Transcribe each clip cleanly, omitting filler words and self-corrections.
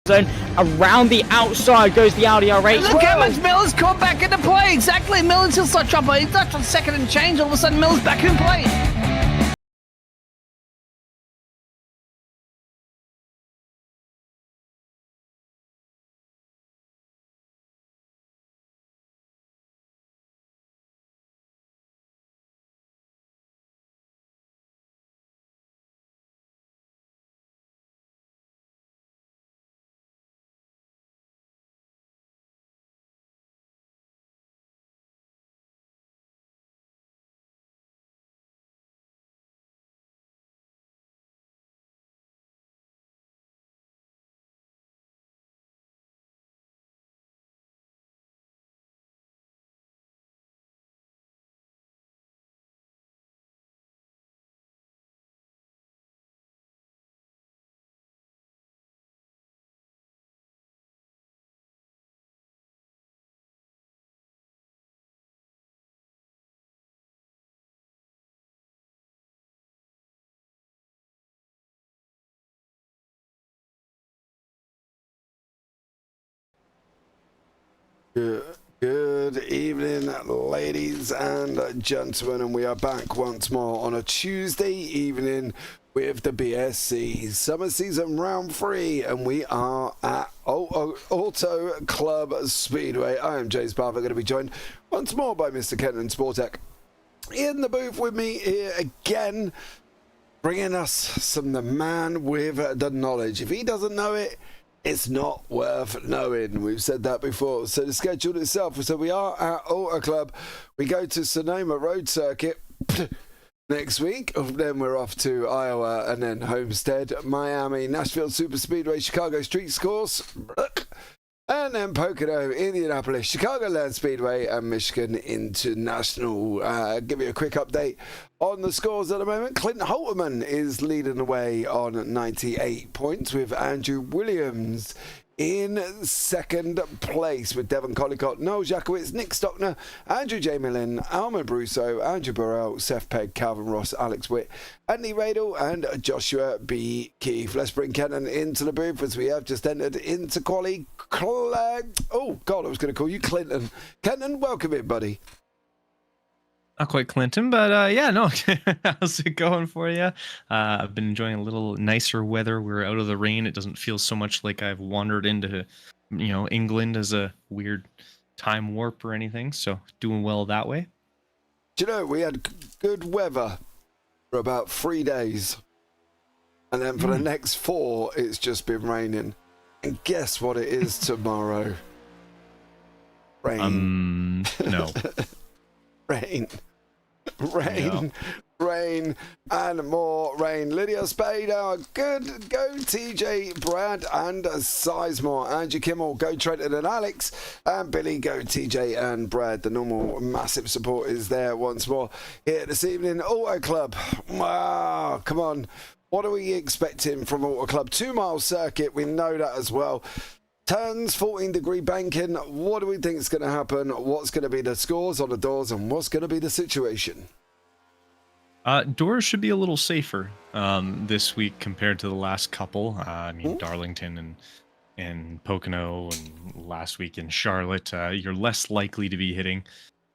zone. Around the outside goes the Audi R8. Look how much Miller's caught back into play. Exactly. Miller's still start trouble. He's left on second and change. All of a sudden, Miller's back in play. Good evening, ladies and gentlemen, and we are back once more on a Tuesday evening with the BSC Summer Season Round 3, and we are at Auto Club Speedway. I am James Parfitt, going to be joined once more by Mr. Kenton Sportak in the booth with me here again, bringing us some the man with the knowledge. If he doesn't know it, it's not worth knowing. We've said that before. So the schedule itself. So we are at Auto Club. We go to Sonoma Road Circuit next week. Then we're off to Iowa and then Homestead, Miami, Nashville Super Speedway, Chicago Street Course, and then Pocono, Indianapolis, Chicago Land Speedway, and Michigan International. Give you a quick update on the scores at the moment. Clint Holterman is leading the way on 98 points, with Andrew Williams in second place, with Devon Collicott, Noel Jakowitz, Nick Stockner, Andrew J. Millen, Alma Brusso, Andrew Burrell, Seth Pegg, Calvin Ross, Alex Witt, Andy Radel, and Joshua B. Keefe. Let's bring Kenton into the booth as we have just entered into quali. Oh, God, I was going to call you Clinton. Kenton, welcome in, buddy. Not quite Clinton, but yeah, no. How's it going for you? I've been enjoying a little nicer weather. We're out of the rain. It doesn't feel so much like I've wandered into, England as a weird time warp or anything. So doing well that way. Do you know, we had good weather for about 3 days. And then for the next 4, it's just been raining. And guess what it is tomorrow? Rain. No. Rain, rain, and more rain. Lydia Spader, good. Go TJ, Brad, and Sizemore. Andrew Kimmel, go Trenton and Alex. And Billy, go TJ and Brad. The normal massive support is there once more here this evening. Auto Club. Wow, come on. What are we expecting from Auto Club? 2 mile circuit, we know that as well. Turns, 14-degree banking. What do we think is going to happen? What's going to be the scores on the doors, and what's going to be the situation? Doors should be a little safer this week compared to the last couple. I mean, Darlington and Pocono, and last week in Charlotte. You're less likely to be hitting.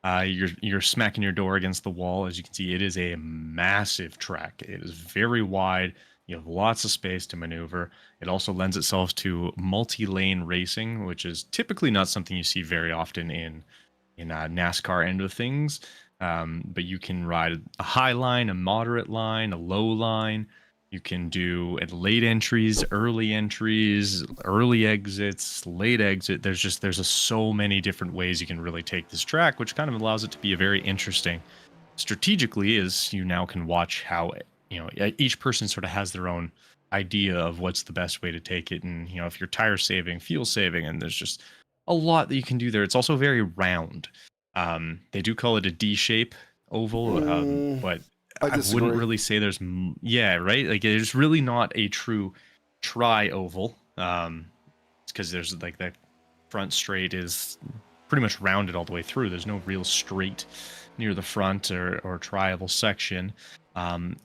You're smacking your door against the wall. As you can see, it is a massive track. It is very wide. You have lots of space to maneuver. It also lends itself to multi-lane racing, which is typically not something you see very often in NASCAR end of things. But you can ride a high line, a moderate line, a low line. You can do late entries, early exits, late exit. There's so many different ways you can really take this track, which kind of allows it to be a very interesting. Strategically, is you now can watch how each person sort of has their own idea of what's the best way to take it. And, if you're tire saving, fuel saving, and there's just a lot that you can do there. It's also very round. They do call it a D shape oval, but I wouldn't really say there's, right. Like, it's really not a true tri-oval. It's because there's like that front straight is pretty much rounded all the way through. There's no real straight near the front or tri-oval section.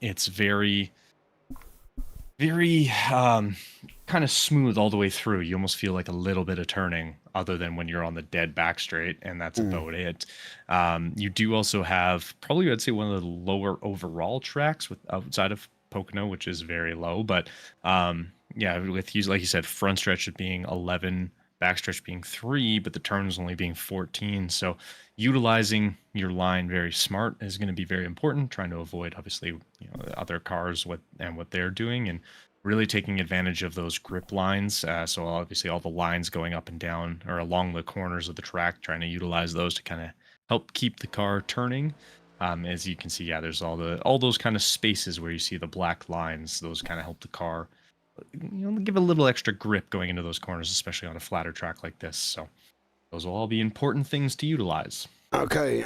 It's very very kind of smooth all the way through. You almost feel like a little bit of turning other than when you're on the dead back straight, and that's about it. You do also have probably, I'd say, one of the lower overall tracks with outside of Pocono, which is very low. But yeah, with you, like you said, front stretch being 11, backstretch being 3, but the turns only being 14. So utilizing your line very smart is going to be very important, trying to avoid obviously other cars what they're doing, and really taking advantage of those grip lines. So obviously all the lines going up and down or along the corners of the track, trying to utilize those to kind of help keep the car turning. As you can see, yeah, there's all those kind of spaces where you see the black lines. Those kind of help the car, give a little extra grip going into those corners, especially on a flatter track like this. So those will all be important things to utilize. Okay,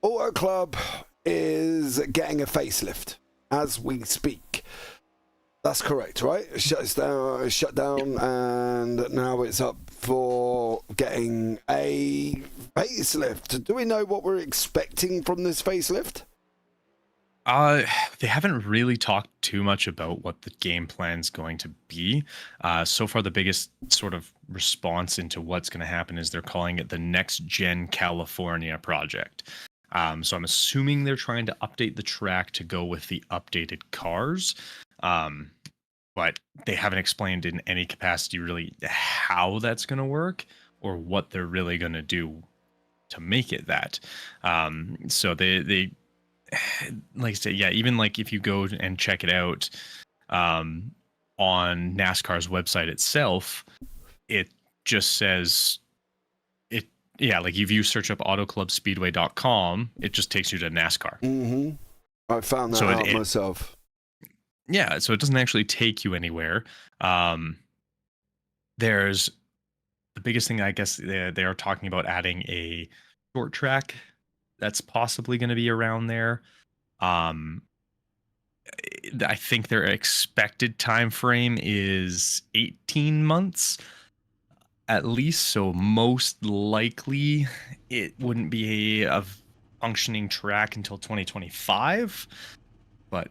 Auto Club is getting a facelift as we speak. That's correct, right? Shut down, and now it's up for getting a facelift. Do we know what we're expecting from this facelift? They haven't really talked too much about what the game plan's going to be. So far, the biggest sort of response into what's going to happen is they're calling it the Next Gen California project. So I'm assuming they're trying to update the track to go with the updated cars. But they haven't explained in any capacity really how that's going to work or what they're really going to do to make it that. So they like I say, yeah, even like if you go and check it out on NASCAR's website itself, it just says it. Yeah, like if you search up autoclubspeedway.com, it just takes you to NASCAR. Mm-hmm. I found that out myself. Yeah, so it doesn't actually take you anywhere. There's the biggest thing, I guess, they are talking about adding a short track that's possibly going to be around there. I think their expected time frame is 18 months at least, so most likely it wouldn't be a functioning track until 2025, but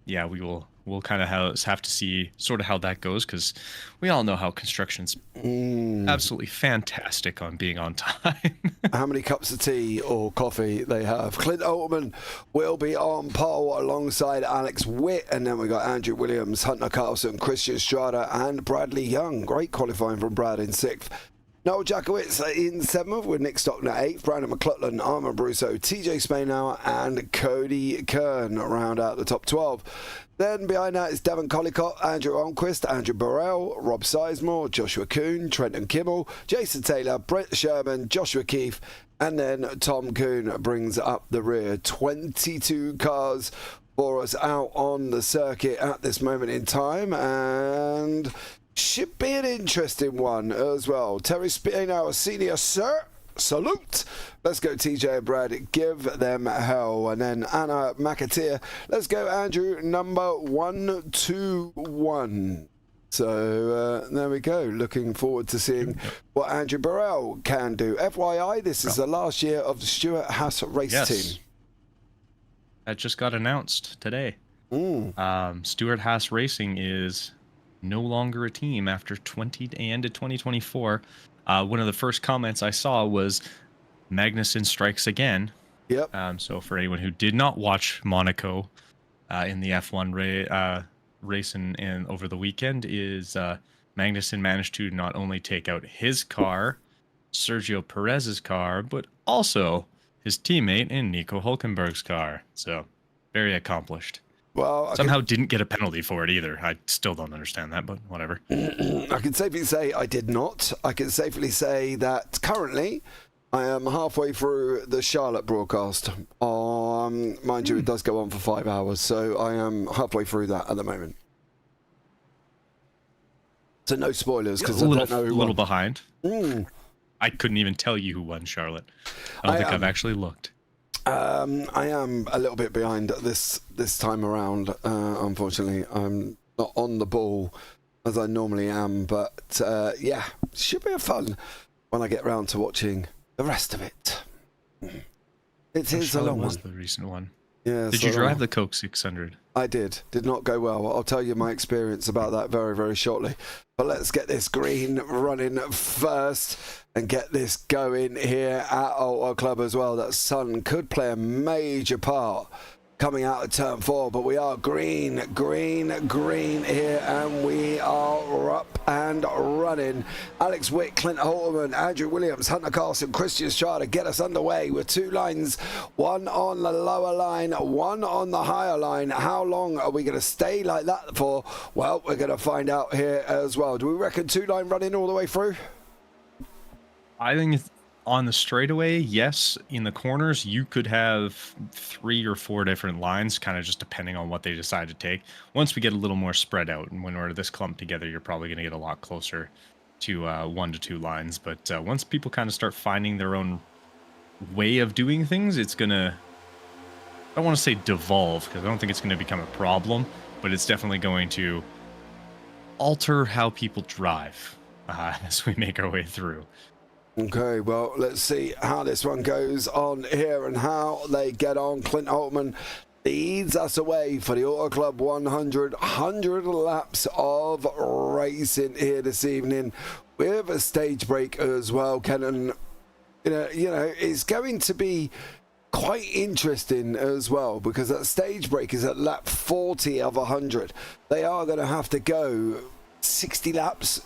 yeah, we'll kind of have to see sort of how that goes, because we all know how construction's absolutely fantastic on being on time. How many cups of tea or coffee they have. Clint Altman will be on pole alongside Alex Witt, and then we got Andrew Williams, Hunter Carlson, Christian Strada, and Bradley Young. Great qualifying from Brad in 6th. Noel Jakowitz in 7th with Nick Stockner 8th, Brandon McLaughlin, Armand Brusso, TJ Spainhour, and Cody Kern round out the top 12. Then behind that is Devon Collicott, Andrew Almquist, Andrew Burrell, Rob Sizemore, Joshua Kuhn, Trenton Kimmel, Jason Taylor, Brett Sherman, Joshua Keefe, and then Tom Kuhn brings up the rear. 22 cars for us out on the circuit at this moment in time, and should be an interesting one as well. Terry Spainhour, senior, sir. Salute. Let's go TJ and Brad, give them hell. And then Anna McAteer, let's go Andrew, number 121. So there we go. Looking forward to seeing what Andrew Burrell can do. FYI, this is the last year of the Stuart Haas race team. That just got announced today. Stuart Haas Racing is no longer a team after ended 2024. One of the first comments I saw was Magnussen strikes again. Yep. So for anyone who did not watch Monaco in the F1 race and over the weekend, is Magnussen managed to not only take out his car, Sergio Perez's car, but also his teammate in Nico Hulkenberg's car. So very accomplished. Well, somehow didn't get a penalty for it either. I still don't understand that, but whatever. I can safely say I did not. I can safely say that currently I am halfway through the Charlotte broadcast. Mind you, it does go on for 5 hours, so I am halfway through that at the moment. So no spoilers, because I don't know who won. A little behind. I couldn't even tell you who won Charlotte. I don't think I've actually looked. I am a little bit behind this time around. Unfortunately, I'm not on the ball as I normally am, but yeah, should be fun when I get round to watching the rest of it. It is a long one. The recent one. Yeah. Did you drive the Coke 600? I did not go well. I'll tell you my experience about that very, very shortly. But let's get this green running first and get this going here at our club as well. That sun could play a major part coming out of turn 4, but we are green here, and we are up and running. Alex Witt, Clint Holman, Andrew Williams, Hunter Carlson, Christian Strada get us underway with 2 lines, one on the lower line, one on the higher line. How long are we going to stay like that for? Well, we're going to find out here as well. Do we reckon 2 line running all the way through? I think it's on the straightaway, yes. In the corners, you could have 3 or 4 different lines, kind of just depending on what they decide to take. Once we get a little more spread out, and when we're this clumped together, you're probably going to get a lot closer to 1 to 2 lines. But once people kind of start finding their own way of doing things, it's going to, I don't want to say devolve, because I don't think it's going to become a problem, but it's definitely going to alter how people drive as we make our way through. Okay, well, let's see how this one goes on here and how they get on. Clint Holtman leads us away for the Auto Club 100 laps of racing here this evening with a stage break as well. Kenton, you know, it's going to be quite interesting as well, because that stage break is at lap 40 of 100. They are going to have to go 60 laps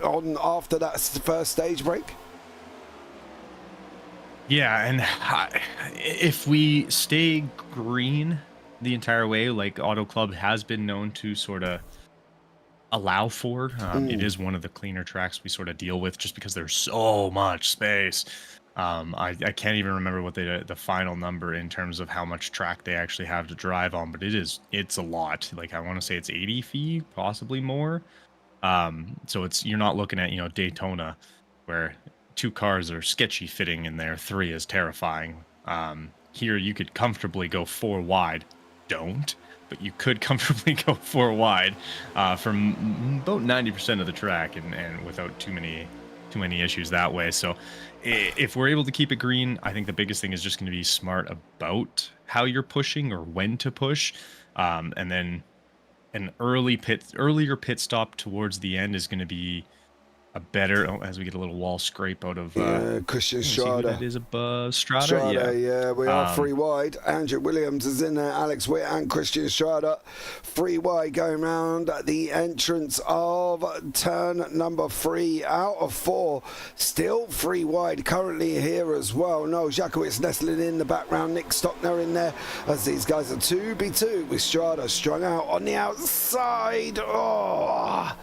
on after that first stage break. Yeah, and if we stay green the entire way, like Auto Club has been known to sort of allow for, it is one of the cleaner tracks we sort of deal with just because there's so much space. I can't even remember what the final number in terms of how much track they actually have to drive on, but it's a lot. Like, I want to say it's 80 feet, possibly more. So you're not looking at, Daytona, where 2 cars are sketchy fitting in there, 3 is terrifying. Here you could comfortably go 4 wide. Don't, but you could comfortably go 4 wide from about 90% of the track, and without too many issues that way. So if we're able to keep it green, I think the biggest thing is just going to be smart about how you're pushing or when to push, and then an earlier pit stop towards the end is going to be a better, as we get a little wall scrape out of Christian Strada. That is above Strada. Yeah, we are 3 wide. Andrew Williams is in there, Alex Witt and Christian Strada 3 wide, going round the entrance of turn number 3 out of 4. Still 3 wide currently here as well. No, Jakowitz nestling in the background, Nick Stockner in there, as these guys are 2v2 with Strada strung out on the outside. Oh,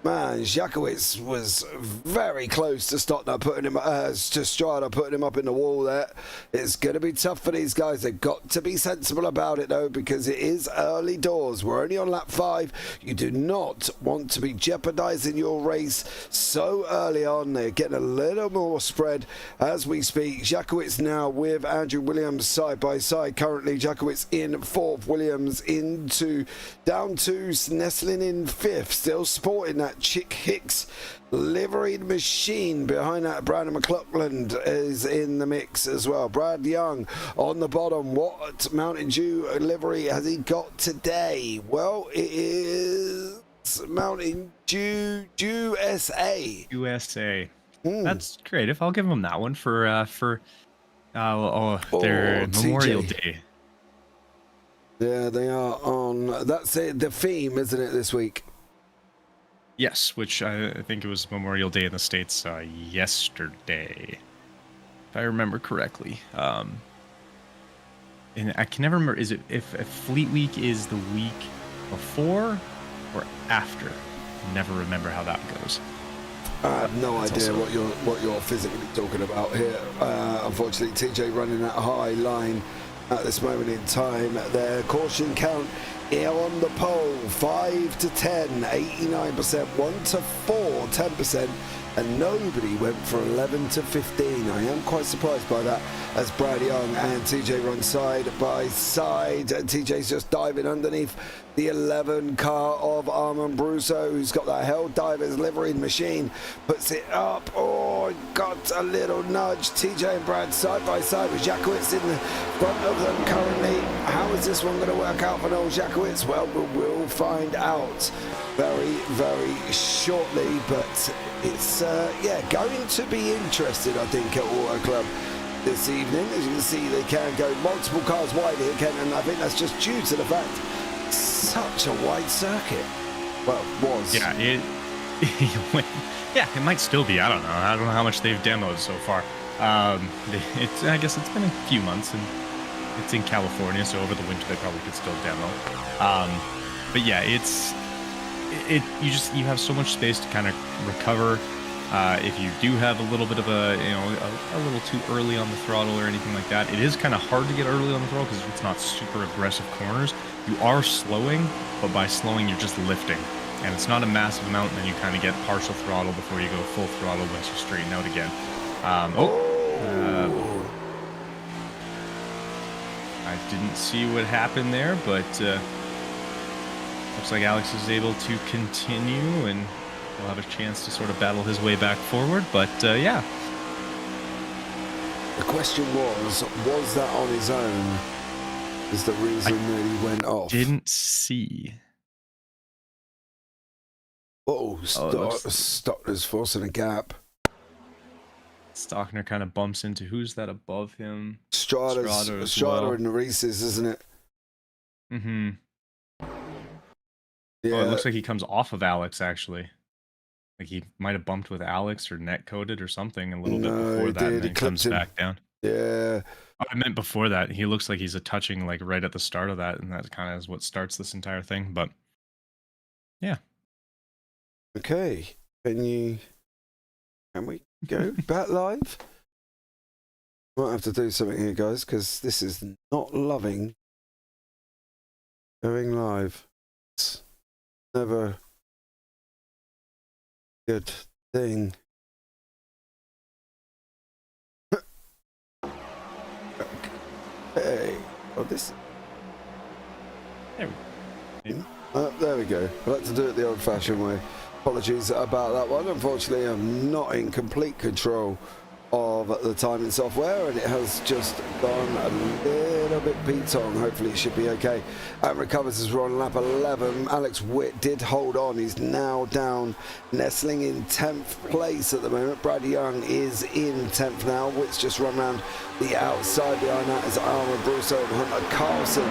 man, Jakowitz was very close to Stockner putting him to Strada, putting him up in the wall there. It's going to be tough for these guys. They've got to be sensible about it, though, because it is early doors. We're only on lap 5. You do not want to be jeopardizing your race so early on. They're getting a little more spread as we speak. Jakowitz now with Andrew Williams side by side. Currently, Jakowitz in 4th, Williams down to nestling in 5th, still sporting that Chick Hicks liveried machine. Behind that, Brandon McLaughlin is in the mix as well. Brad Young on the bottom. What Mountain Dew livery has he got today? Well, it is Mountain Dew USA. That's creative. I'll give them that one for their Memorial Day. Yeah, they are on. That's it. The theme, isn't it, this week? Yes, which I think it was Memorial Day in the States yesterday, if I remember correctly. And I can never remember, is it if Fleet Week is the week before or after? Never remember how that goes. I have no idea what you're physically talking about here. Unfortunately, TJ running that high line at this moment in time. Their caution count here on the pole, 5 to 10, 89%, 1 to 4, 10%, and nobody went for 11 to 15. I am quite surprised by that, as Brad Young and TJ run side by side. And TJ's just diving underneath the 11 car of Armand Brousseau, who's got that Hell Divers livery machine, puts it up. Oh, got a little nudge. TJ and Brad side by side with Jakowitz in the front of them currently. How is this one going to work out for Noel Jakowitz? Well, we'll find out very, very shortly, but it's going to be interesting, I think, at Auto Club this evening. As you can see, they can go multiple cars wide here, Kenton, and I think that's just due to the fact it's such a wide circuit. Well, it was. Yeah, it might still be. I don't know how much they've demoed so far. I guess it's been a few months, and it's in California, so over the winter they probably could still demo. But yeah, you have so much space to kind of recover. If you do have a little bit of a little too early on the throttle or anything like that, it is kind of hard to get early on the throttle because it's not super aggressive corners. You are slowing, but by slowing, you're just lifting. And it's not a massive amount, and then you kind of get partial throttle before you go full throttle once you straighten out again. I didn't see what happened there, but looks like Alex is able to continue, and he'll have a chance to sort of battle his way back forward. But yeah. The question was that on his own is the reason that he went off? Didn't see. Stockner's forcing a gap. Stockner kind of bumps into who's that above him? Strada and the Reese's, isn't it? Mm-hmm. Yeah. Oh, it looks like he comes off of Alex, actually. Like he might have bumped with Alex or net coded or something a little bit before that, and then comes back down. Yeah. Oh, I meant before that. He looks like he's a touching like right at the start of that, and that kind of is what starts this entire thing. But yeah. Okay. Can we go back live? Might have to do something here, guys, because this is not loving going live. It's never a good thing. Okay. Oh, this. There we go. I like to do it the old-fashioned way. Apologies about that one. Unfortunately, I'm not in complete control of the timing software, and it has just gone a little bit beat-on. Hopefully it should be okay. And recovers as we're on lap 11. Alex Witt did hold on. He's now down, nestling in 10th place at the moment. Brad Young is in 10th now. Witt's just run around the outside. Behind that is Armand Brousseau and Hunter Carlson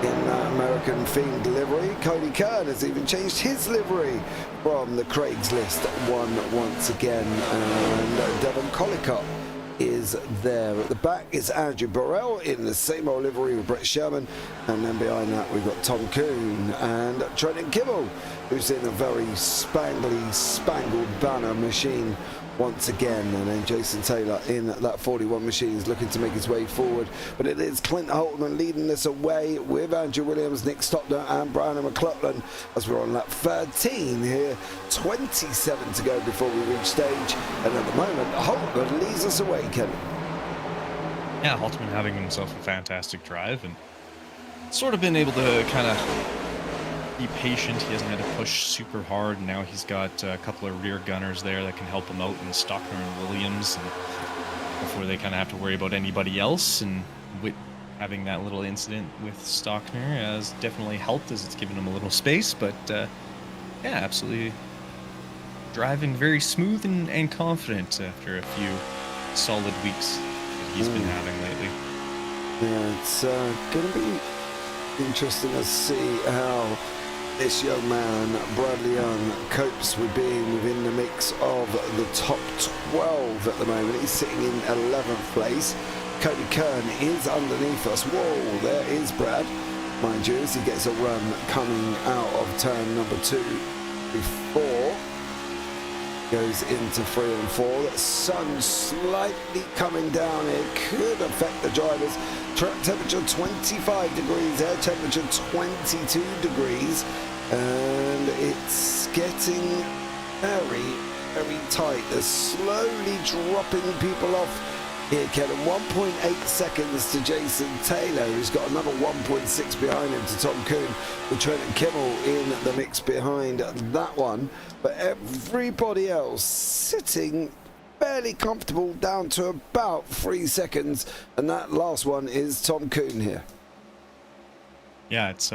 in that American themed livery. Cody Kern has even changed his livery from the Craigslist one once again, and Devon Collicott is there. At the back is Andrew Burrell in the same old livery with Brett Sherman, and then behind that we've got Tom Kuhn and Trenton Kibble, who's in a very spangled banner machine once again, and then Jason Taylor in that 41 machine is looking to make his way forward, but it is Clint Holtman leading this away with Andrew Williams, Nick Stopner and Brian McLaughlin as we're on lap 13 here. 27 to go before we reach stage, and at the moment Holtman leads us away, Ken. Yeah, Holtman having himself a fantastic drive and sort of been able to kind of be patient. He hasn't had to push super hard. Now he's got a couple of rear gunners there that can help him out in Stockner and Williams, and before they kind of have to worry about anybody else. And with having that little incident with Stockner has definitely helped, as it's given him a little space. But yeah, absolutely driving very smooth and confident after a few solid weeks that he's been having lately. Yeah, it's going to be interesting to see how this young man, Bradley Young, copes with being within the mix of the top 12 at the moment. He's sitting in 11th place. Cody Kern is underneath us. Whoa, there is Brad, mind you, as he gets a run coming out of turn number 2 before goes into 3 and 4. The sun slightly coming down. It could affect the drivers. Track temperature 25 degrees, air temperature 22 degrees, and it's getting very, very tight. They're slowly dropping people off here, Kenton. 1.8 seconds to Jason Taylor, who's got another 1.6 behind him to Tom Kuhn, with Trenton Kimmel in the mix behind that one. But everybody else sitting fairly comfortable, down to about 3 seconds, and that last one is Tom Kuhn here. Yeah, it's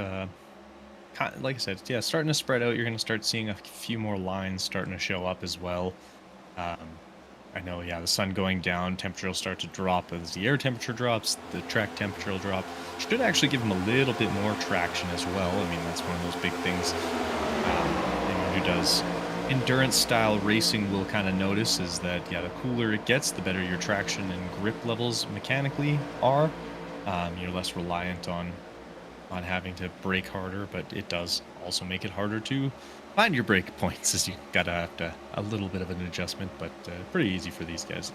like I said, yeah, starting to spread out. You're going to start seeing a few more lines starting to show up as well. I know, yeah, the sun going down, temperature will start to drop as the air temperature drops, the track temperature will drop. Should actually give them a little bit more traction as well. I mean, that's one of those big things anyone who does endurance style racing will kind of notice, is that, yeah, the cooler it gets, the better your traction and grip levels mechanically are. You're less reliant on having to brake harder, but it does also make it harder to find your brake points, as you gotta have a little bit of an adjustment, but pretty easy for these guys.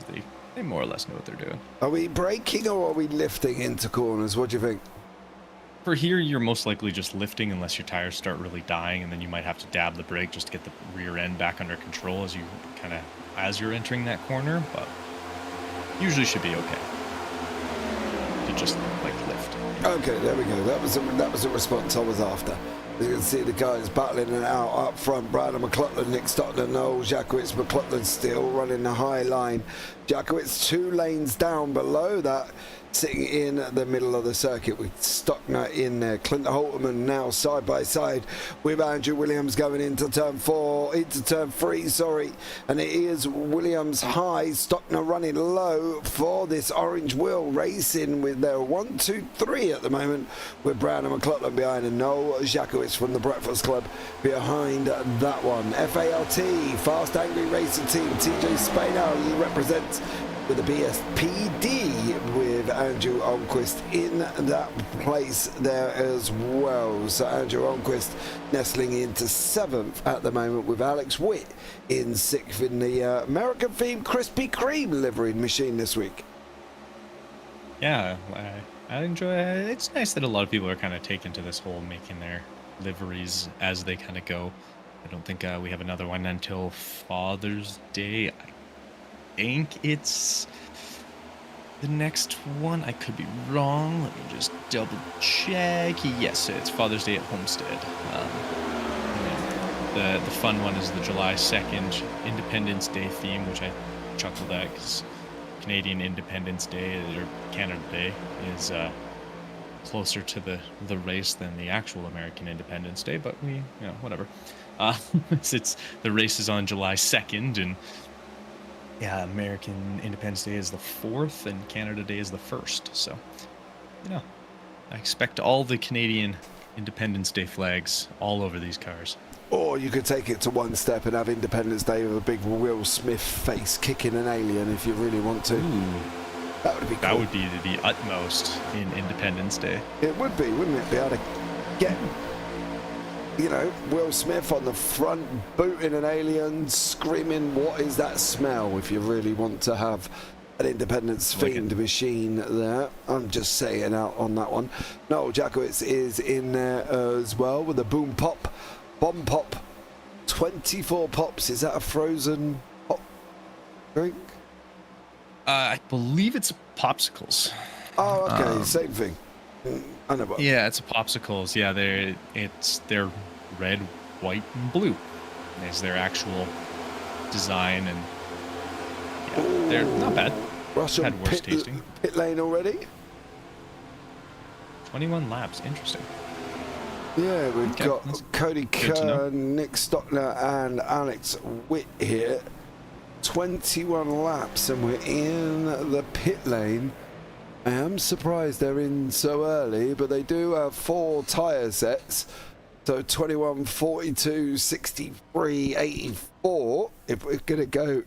They more or less know what they're doing. Are we braking or are we lifting into corners? What do you think? For here, you're most likely just lifting unless your tires start really dying, and then you might have to dab the brake just to get the rear end back under control as you're entering that corner, but usually should be okay to just like lift. Okay, there we go. That was a response I was after. You can see the guys battling it out up front. Brandon McLaughlin, Nick Stockton, Noel Jackowitz, McLaughlin still running the high line. Jackowitz 2 lanes down below that, sitting in the middle of the circuit with Stockner in there. Clint Holtman now side by side with Andrew Williams going into turn 3, sorry. And it is Williams high, Stockner running low for this orange wheel, racing with their 1, 2, 3 at the moment, with Brandon McLaughlin behind and Noel Jackowitz from the Breakfast Club behind that one. FALT, Fast Angry Racing Team, TJ Spainhour, he represents with the BSPD, with Andrew Almquist in that place there as well. So Andrew Almquist nestling into 7th at the moment, with Alex Witt in 6th in the American themed Krispy Kreme livery machine this week. Yeah, I enjoy it. It's nice that a lot of people are kind of taken to this whole making their liveries as they kind of go. I don't think we have another one until Father's Day. I think it's the next one. I could be wrong. Let me just double check. Yes, it's Father's Day at Homestead. The fun one is the July 2nd Independence Day theme, which I chuckled at because Canadian Independence Day or Canada Day is closer to the race than the actual American Independence Day, but whatever. It's the race is on July 2nd, and yeah, American Independence Day is the 4th, and Canada Day is the 1st. So, I expect all the Canadian Independence Day flags all over these cars. Or you could take it to one step and have Independence Day with a big Will Smith face kicking an alien if you really want to. Ooh. That would be cool. That would be the utmost in Independence Day. It would be, wouldn't it? Be able to get, Will Smith on the front, booting an alien, screaming, "What is that smell?" if you really want to have an Independence-themed machine there. I'm just saying out on that one. Noel Jackowitz is in there as well with a bomb pop. 24 pops. Is that a frozen pop drink? I believe it's popsicles. Oh, okay, same thing. I know what. Yeah, it's popsicles. Yeah, they're red, white, and blue. Is their actual design, and yeah, they're not bad. Russell had worse tasting. Pit lane already. 21 laps. Interesting. Yeah, we've Okay, got Cody Kern, Nick Stockner, and Alex Witt here. 21 laps, and we're in the pit lane. I am surprised they're in so early, but they do have 4 tyre sets. So 21, 42, 63, 84. If we're going to go...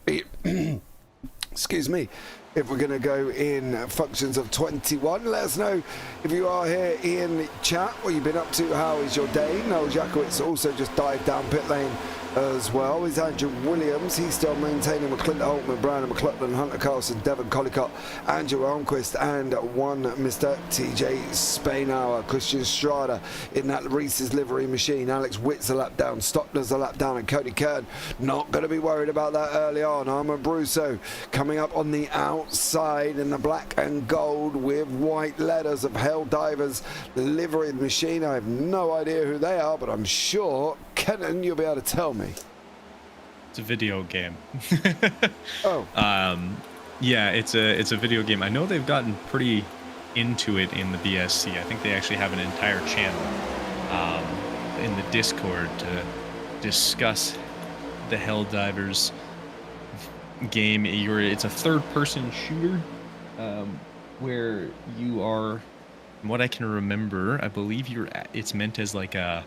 excuse me. If we're going to go in functions of 21, let us know if you are here in chat what you've been up to. How is your day? Noel Jackowitz also just dived down pit lane as well. Is Andrew Williams. He's still maintaining with Clint Holtman, Brandon McLaughlin, Hunter Carlson, Devon Collicott, Andrew Almquist, and one Mr. TJ Spainhour. Christian Strada in that Reese's livery machine. Alex Witt's a lap down, Stockner's a lap down, and Cody Kern not going to be worried about that early on. Armand Brusso coming up on the outside in the black and gold with white letters of Helldivers livery machine. I have no idea who they are, but I'm sure, Kenton, you'll be able to tell me. It's a video game. Oh. Yeah, it's a video game. I know they've gotten pretty into it in the BSC. I think they actually have an entire channel in the Discord to discuss the Helldivers game. It's a third-person shooter where you are, from what I can remember, I believe it's meant as like a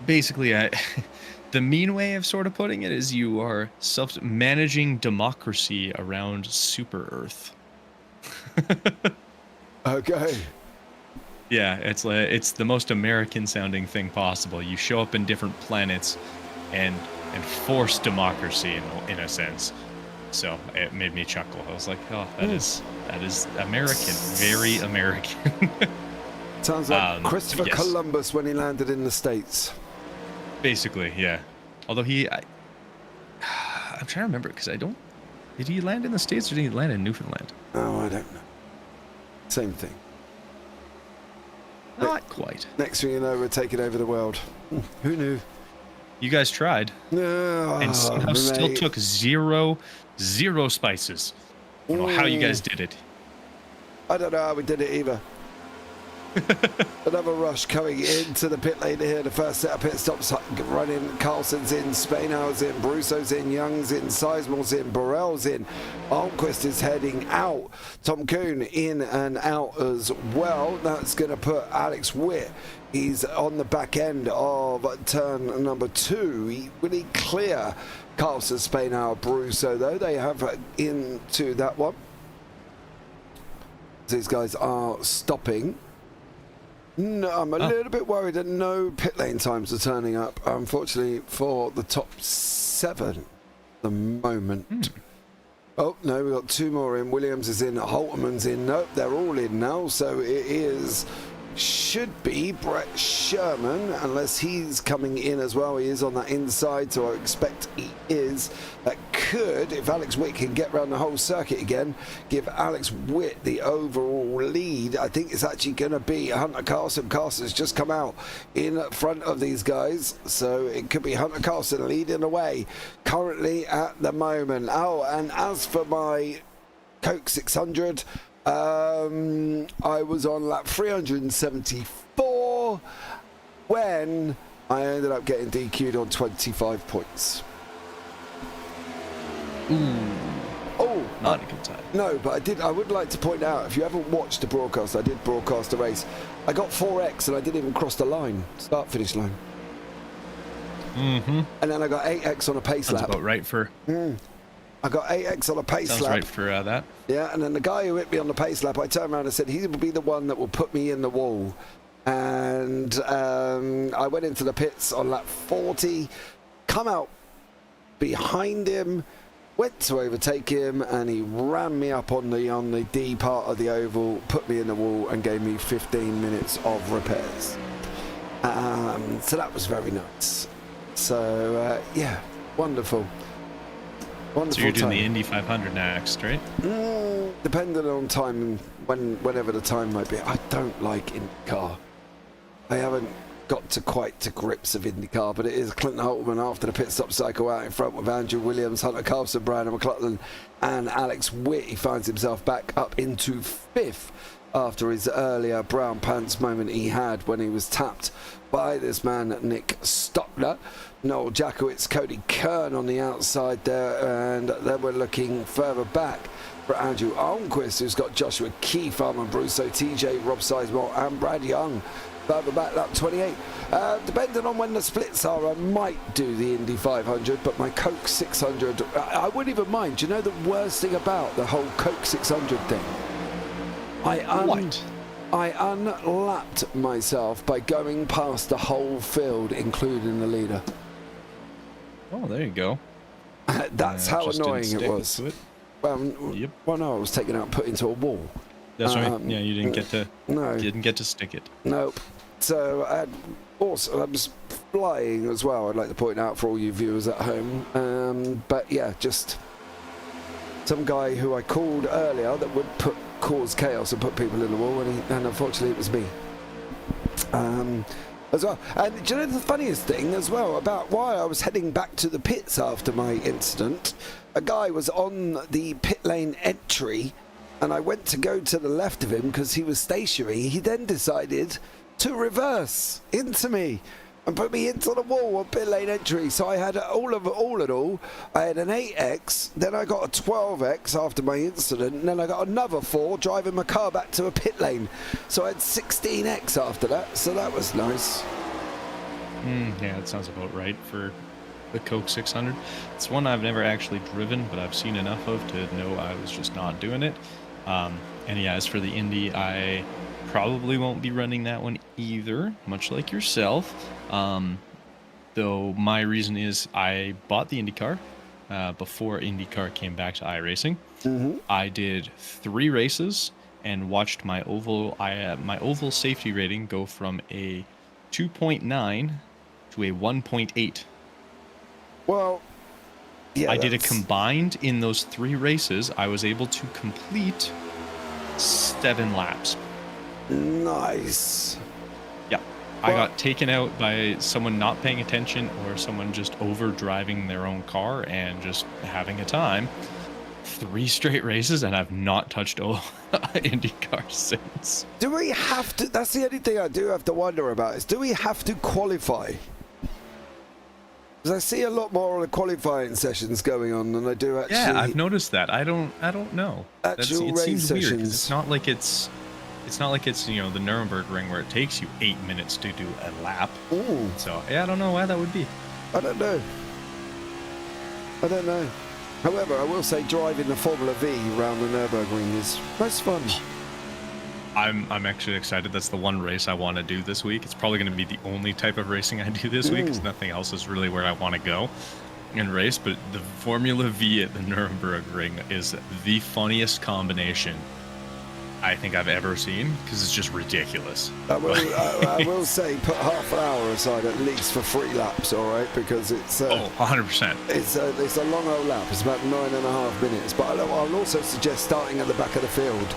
basically the mean way of sort of putting it is you are managing democracy around Super Earth. Okay. Yeah, it's the most American sounding thing possible. You show up in different planets and force democracy in a sense. So it made me chuckle. I was like, oh, that is American, very American. Sounds like Christopher Columbus when he landed in the States. Basically, yeah. Although I'm trying to remember because did he land in the States or did he land in Newfoundland? Oh, I don't know. Same thing. Not quite. Next thing you know, we're taking over the world. Who knew? You guys tried. And somehow still took zero spices. I don't know how you guys did it. I don't know how we did it either. Another rush coming into the pit lane here. The first set of pit stops running. Carlson's in, Spainhour's in, Brusso's in, Young's in, Sizemore's in, Burrell's in. Almquist is heading out. Tom Kuhn in and out as well. That's going to put Alex Witt. He's on the back end of turn number 2. Will he clear Carlson, Spainhour, Brusso though? They have into that one. These guys are stopping. No, I'm a little bit worried that no pit lane times are turning up, unfortunately, for the top 7 at the moment. Oh, no, we've got 2 more in. Williams is in, Holtman's in. Nope, they're all in now, so it should be Brett Sherman, unless he's coming in as well. He is on that inside, so I expect he is. That could, if Alex Witt can get around the whole circuit again, give Alex Witt the overall lead. I think it's actually going to be Hunter Carlson. Carson's just come out in front of these guys, so it could be Hunter Carlson leading away currently at the moment. Oh, and as for my Coke 600, I was on lap 374 when I ended up getting DQ'd on 25 points. Oh, not a good time. No, but I would like to point out, if you haven't watched the broadcast, I did broadcast a race. I got 4X and I didn't even cross the line, start-finish line. And then I got 8X on a pace lap. That's about right for... I got 8X on a pace lap. Sounds right for that. Yeah, and then the guy who hit me on the pace lap, I turned around and said, he will be the one that will put me in the wall. And I went into the pits on lap 40, come out behind him, went to overtake him, and he ran me up on the D part of the oval, put me in the wall, and gave me 15 minutes of repairs. So that was very nice. So, yeah, wonderful. So you're doing the Indy 500 next, right? Depending on time, whenever the time might be. I don't like IndyCar. I haven't got to grips of IndyCar, but it is Clinton Holtman after the pit stop cycle out in front with Andrew Williams, Hunter Carlson, Brian McLaughlin, and Alex Witt. He finds himself back up into 5th after his earlier brown pants moment he had when he was tapped by this man, Nick Stockner. Noel Jackowitz, Cody Kern on the outside there, and then we're looking further back for Andrew Almquist, who's got Joshua Keefe, Armand Brusso, TJ, Rob Sizemore, and Brad Young further back, lap 28. Depending on when the splits are, I might do the Indy 500, but my Coke 600, I wouldn't even mind. Do you know the worst thing about the whole Coke 600 thing? I unlapped myself by going past the whole field, including the leader. Oh, there you go. That's how annoying it was. Well, no, I was taken out and put into a wall. That's right. Yeah, you didn't get to. No, you didn't get to stick it. Nope. So I was flying as well. I'd like to point out for all you viewers at home. But yeah, just some guy who I called earlier that would cause chaos and put people in the wall, and unfortunately it was me. As well. And do you know the funniest thing as well about why I was heading back to the pits after my incident? A guy was on the pit lane entry, and I went to go to the left of him because he was stationary. He then decided to reverse into me and put me into the wall on pit lane entry. So I had all in all, I had an 8x, then I got a 12x after my incident, and then I got another 4 driving my car back to a pit lane. So I had 16x after that, so that was nice. Yeah, that sounds about right for the Coke 600. It's one I've never actually driven, but I've seen enough of to know I was just not doing it. And yeah, as for the Indy, I probably won't be running that one either, much like yourself. Though my reason is I bought the IndyCar before IndyCar came back to iRacing. I did 3 races and watched my oval safety rating go from a 2.9 to a 1.8. Well, yeah, I did a combined in those 3 races. I was able to complete 7 laps. Nice. Yeah. I got taken out by someone not paying attention or someone just over driving their own car and just having a time. 3 straight races, and I've not touched IndyCar since. Do we have to? That's the only thing I do have to wonder about is, do we have to qualify? Because I see a lot more of the qualifying sessions going on than I do actually. Yeah, I've noticed that. I don't know. Actual It race seems weird, 'cause sessions. it's not like it's you know, the Nuremberg ring where it takes you 8 minutes to do a lap. Ooh. So yeah, I don't know why that would be. I don't know. However, I will say driving the Formula V around the Nürburgring is most fun. I'm actually excited. That's the one race I want to do this week. It's probably going to be the only type of racing I do this week, because nothing else is really where I want to go and race. But the Formula V at the Nuremberg Ring is the funniest combination I think I've ever seen, because it's just ridiculous. I will say put half an hour aside at least for 3 laps, all right? Because it's 100%. It's a long old lap. It's about 9.5 minutes. But I'll also suggest starting at the back of the field,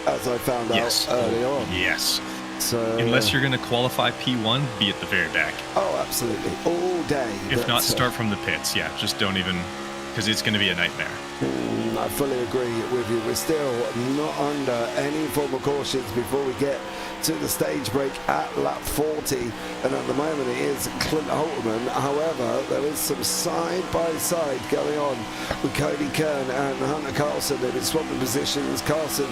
as I found out early on. Yes. So unless you're going to qualify P1, be at the very back. Oh, absolutely, all day. If not, start from the pits. Yeah, just don't even, because it's going to be a nightmare. I fully agree with you. We're still not under any form of cautions before we get to the stage break at lap 40, and at the moment it is Clint Holtman. However, there is some side-by-side going on with Cody Kern and Hunter Carlson. They've been swapping positions. Carlson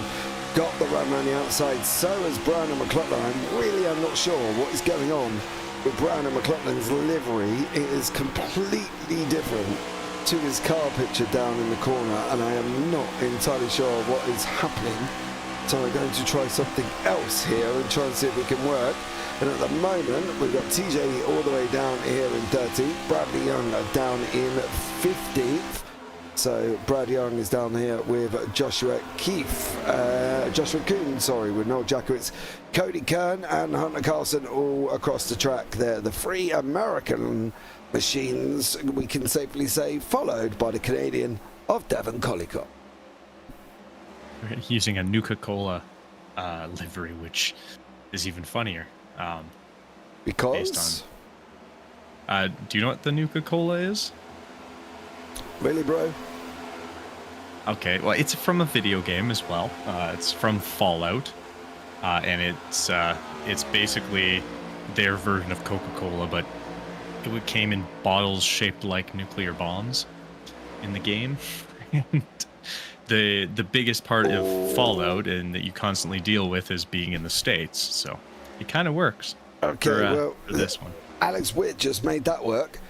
got the run around the outside, so has Brown and McLaughlin. I'm not sure what is going on with Brown and McLaughlin's livery. It is completely different to his car picture down in the corner, and I am not entirely sure what is happening. So I'm going to try something else here and try and see if it can work. And at the moment, we've got TJ all the way down here in 13th, Bradley Young down in 15th. So Brad Young is down here with Joshua Kuhn, with Noel Jackowitz, Cody Kern and Hunter Carlson all across the track there. The 3 American machines, we can safely say, followed by the Canadian of Devon Collicott. Using a Nuka-Cola livery, which is even funnier. Because? Based on, do you know what the Nuka-Cola is? Really, bro? Okay, well, it's from a video game as well. It's from Fallout, and it's basically their version of Coca-Cola, but it came in bottles shaped like nuclear bombs in the game. And the biggest part of Fallout, and that you constantly deal with, is being in the States. So it kind of works. Okay, for this one. Alex Witt just made that work.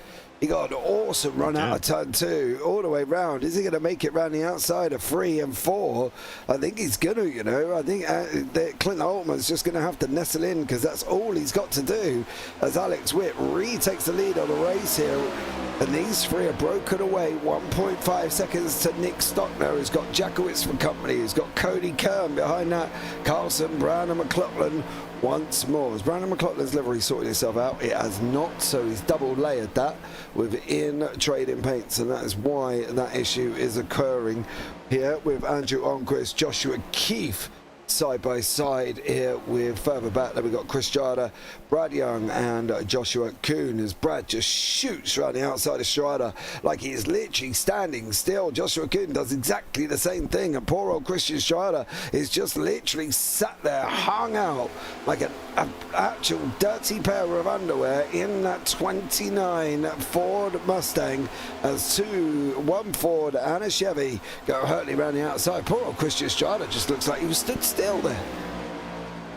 He got an awesome run out of turn 2 all the way round. Is he going to make it round the outside of 3 and 4? I think he's going to, you know. I think Clint Holtman's just going to have to nestle in, because that's all he's got to do, as Alex Witt retakes the lead on the race here. And these three are broken away. 1.5 seconds to Nick Stockner, who's got Jackowitz from company, who's got Cody Kern behind that. Carlson, Brown and McLaughlin once more. Has Brown and McLaughlin's livery sorted itself out? It has not, so he's double layered that within trading paints, and that is why that issue is occurring here with Andrew Onquist, Joshua Keefe side by side here with further back. Then we've got Chris Strada, Brad Young and Joshua Kuhn, as Brad just shoots around the outside of Strada like he is literally standing still. Joshua Kuhn does exactly the same thing, and poor old Christian Strada is just literally sat there hung out like an actual dirty pair of underwear in that 29 Ford Mustang, as one Ford and a Chevy go hurtling around the outside. Poor old Christian Strada just looks like he was stood still there.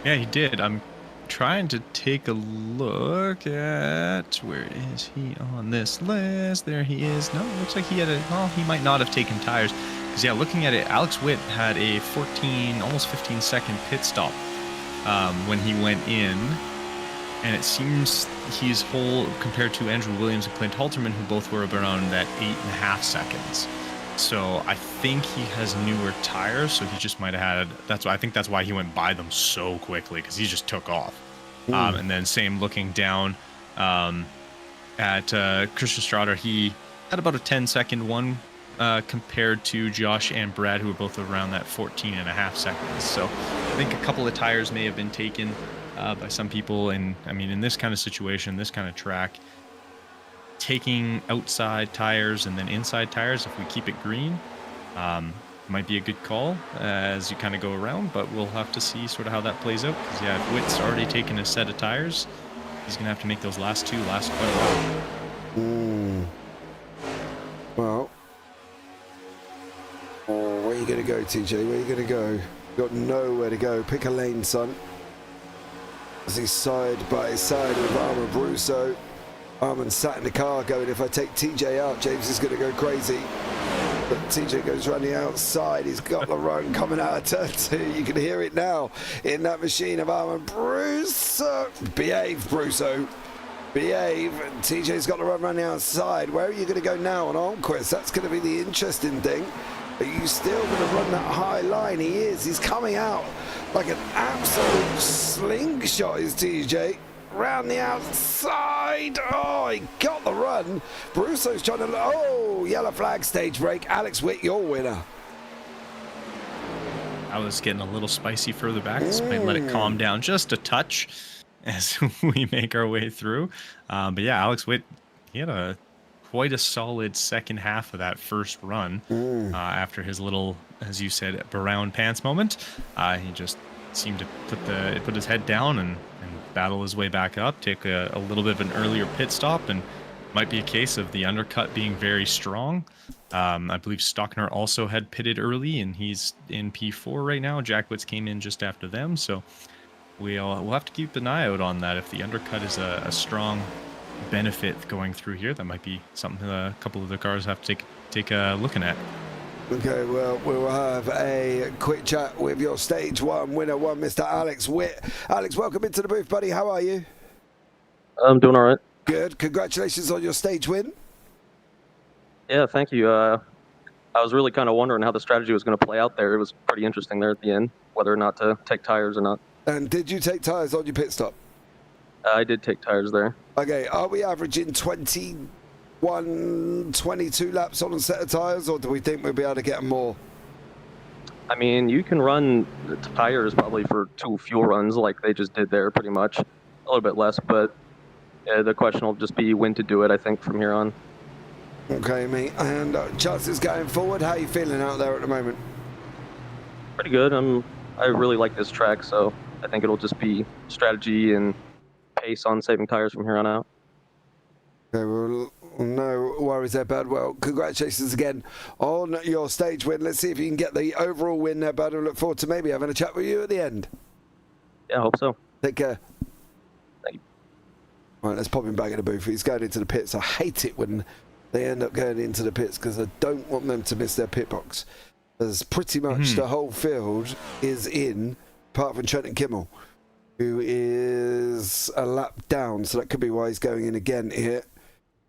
Yeah, he did. I'm trying to take a look at, where is he on this list? There he is. No, it looks like he had he might not have taken tires. Because yeah, looking at it, Alex Witt had a 14, almost 15 second pit stop when he went in. And it seems he's whole compared to Andrew Williams and Clint Halterman, who both were around that 8.5 seconds. So I think he has newer tires, so he just might have had, I think that's why he went by them so quickly, because he just took off. And then same looking down at Christian Strada, he had about a 10-second one compared to Josh and Brad, who were both around that 14.5 seconds. So I think a couple of tires may have been taken by some people, and I mean, in this kind of situation, this kind of track, taking outside tires and then inside tires, if we keep it green, might be a good call as you kind of go around, but we'll have to see sort of how that plays out, because yeah, if Witt's already taken a set of tires, he's gonna have to make those last two last quite a while. Well, where are you gonna go, TJ? Where are you gonna go? You got nowhere to go. Pick a lane, son. As he's side by side with Armin Brusso. Armin sat in the car going, if I take TJ out, James is going to go crazy. But TJ goes around the outside. He's got the run coming out of turn 2. You can hear it now in that machine of Armin Brusso. Behave, Brusso. Behave. And TJ's got the run around the outside. Where are you going to go now on Onquist? That's going to be the interesting thing. Are you still going to run that high line? He is. He's coming out like an absolute slingshot, is TJ. Round the outside. Oh, he got the run. Brusso's trying to... Oh, yellow flag, stage break. Alex Witt, your winner. I was getting a little spicy further back. This might let it calm down just a touch as we make our way through. But yeah, Alex Witt, he had quite a solid second half of that first run after his little, as you said, brown pants moment. He just seemed to put his head down and battle his way back up, take a little bit of an earlier pit stop, and might be a case of the undercut being very strong. I believe Stockner also had pitted early, and he's in P4 right now. Jackwitz came in just after them, so we'll have to keep an eye out on that. If the undercut is a strong benefit going through here, that might be something a couple of the cars have to take a looking at. Okay, well, we'll have a quick chat with your stage one winner, Mr. Alex Witt. Alex, welcome into the booth, buddy. How are you? I'm doing all right. Good. Congratulations on your stage win. Yeah, thank you. I was really kind of wondering how the strategy was going to play out there. It was pretty interesting there at the end, whether or not to take tires or not. And did you take tires on your pit stop? I did take tires there. Okay, are we averaging 22 laps on a set of tires, or do we think we'll be able to get more? I mean, you can run the tires probably for 2 fuel runs like they just did there, pretty much. A little bit less, but the question will just be when to do it, I think, from here on. Okay, mate. And chances going forward, how are you feeling out there at the moment? Pretty good. I really like this track, so I think it'll just be strategy and pace on saving tires from here on out. Okay, well, no worries there, bud. Well, congratulations again on your stage win. Let's see if you can get the overall win there, bud. I look forward to maybe having a chat with you at the end. Yeah, I hope so. Take care. Thank you. All right, let's pop him back in the booth. He's going into the pits. I hate it when they end up going into the pits because I don't want them to miss their pit box. As pretty much the whole field is in, apart from Trenton Kimmel, who is a lap down. So that could be why he's going in again here.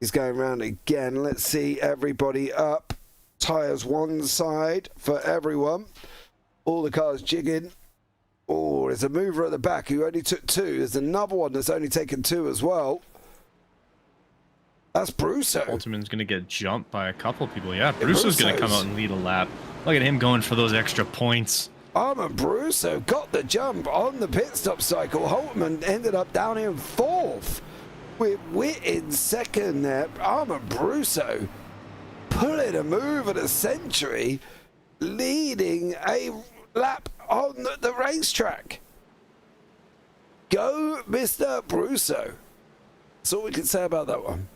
He's going round again. Let's see everybody up. Tyres one side for everyone. All the cars jigging. Oh, there's a mover at the back who only took 2. There's another one that's only taken 2 as well. That's Brusso. Holterman's going to get jumped by a couple people. Yeah, Brusso's going to come out and lead a lap. Look at him going for those extra points. Armand Brusso got the jump on the pit stop cycle. Holtman ended up down in 4th. With Witt in 2nd there. Armand Brusso pulling a move at a century, leading a lap on the racetrack. Go, Mr. Brusso. That's all we can say about that one.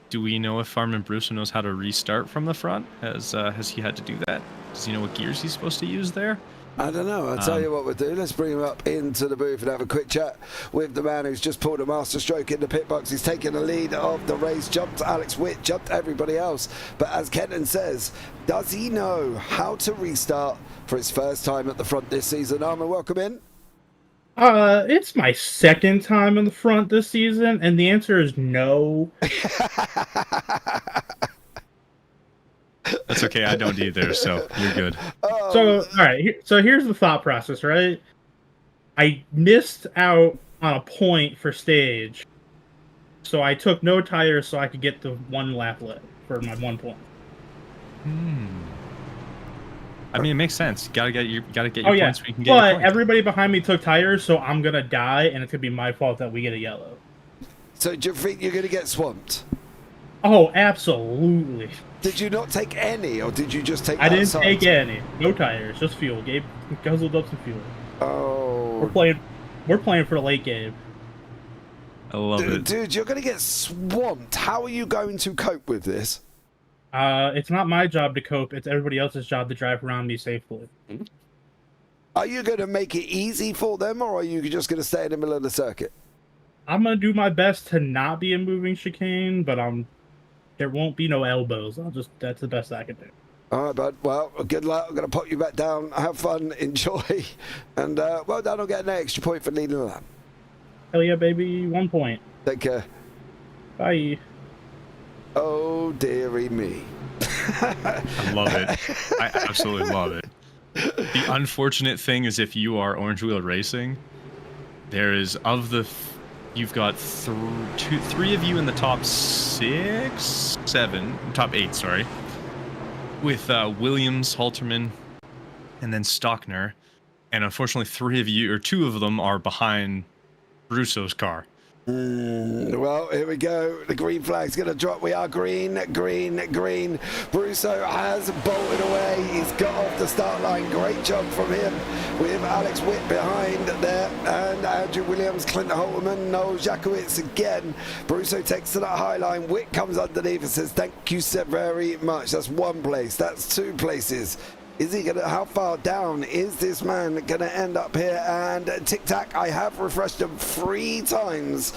Do we know if Armand Brusso knows how to restart from the front? Has he had to do that? Does he know what gears he's supposed to use there? I don't know. I'll tell you what we'll do. Let's bring him up into the booth and have a quick chat with the man who's just pulled a master stroke in the pit box. He's taken the lead of the race, jumped Alex Witt, jumped everybody else. But as Kenton says, does he know how to restart for his first time at the front this season? Armand, welcome in. It's my 2nd time in the front this season, and the answer is no. That's okay, I don't either, so you're good. So, alright, so here's the thought process, right? I missed out on a point for stage, so I took no tires so I could get the 1 lap left for my 1 point. I mean, it makes sense. You gotta get your points where you can get but your points. everybody behind me took tires, so I'm gonna die, and it could be my fault that we get a yellow. So do you think you're going to get swamped? Oh, absolutely. Did you not take any, or did you just take I didn't outside? take any. No tires, just fuel. Gabe guzzled up some fuel. Oh. We're playing for the late game. I love it. Dude, you're going to get swamped. How are you going to cope with this? It's not my job to cope. It's everybody else's job to drive around me safely. Are you going to make it easy for them, or are you just going to stay in the middle of the circuit? I'm gonna do my best to not be a moving chicane, but there won't be no elbows. That's the best I can do. All right, bud. Well, good luck. I'm going to pop you back down. Have fun. Enjoy. And well done on getting an extra point for leading the lap. Hell yeah, baby. 1 point. Take care. Bye. Oh, dearie me. I love it. I absolutely love it. The unfortunate thing is if you are Orange Wheel Racing, there is you've got 3 of you in the top top 8, sorry, with Williams, Halterman, and then Stockner, and unfortunately 3 of you, or 2 of them, are behind Brusso's car. Well, here we go. The green flag's going to drop. We are green, green, green. Brusso has bolted away. He's got off the start line. Great job from him with Alex Witt behind there. And Andrew Williams, Clint Holtman, Noel Jakowitz again. Brusso takes to that high line. Witt comes underneath and says, thank you so very much. That's 1 place. That's 2 places. Is he gonna? How far down is this man gonna end up here? And tic tac, I have refreshed him 3 times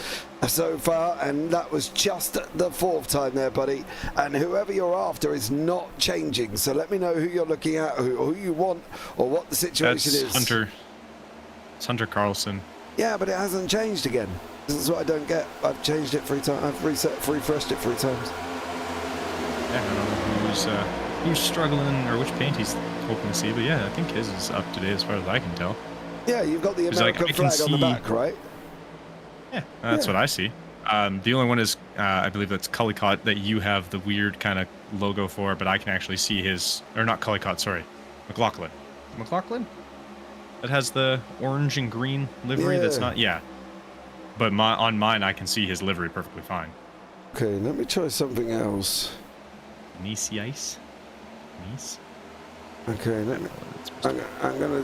so far, and that was just the 4th time there, buddy. And whoever you're after is not changing. So let me know who you're looking at, who you want, or what the situation is. It's Hunter Carlson. Yeah, but it hasn't changed again. This is what I don't get. I've changed it 3 times. I've refreshed it 3 times. Yeah, I don't know who's struggling or which paint he's hoping to see, but yeah, I think his is up to date as far as I can tell. Yeah, you've got the American flag on the back, right? Yeah, that's what I see. The only one is, I believe that's Cullycott that you have the weird kind of logo for, but I can actually see his, or not Cullycott, sorry, McLaughlin. McLaughlin? That has the orange and green livery. Yeah. That's not, yeah. But on mine, I can see his livery perfectly fine. Okay, let me try something else. Nice ice. Nice. Okay, I'm gonna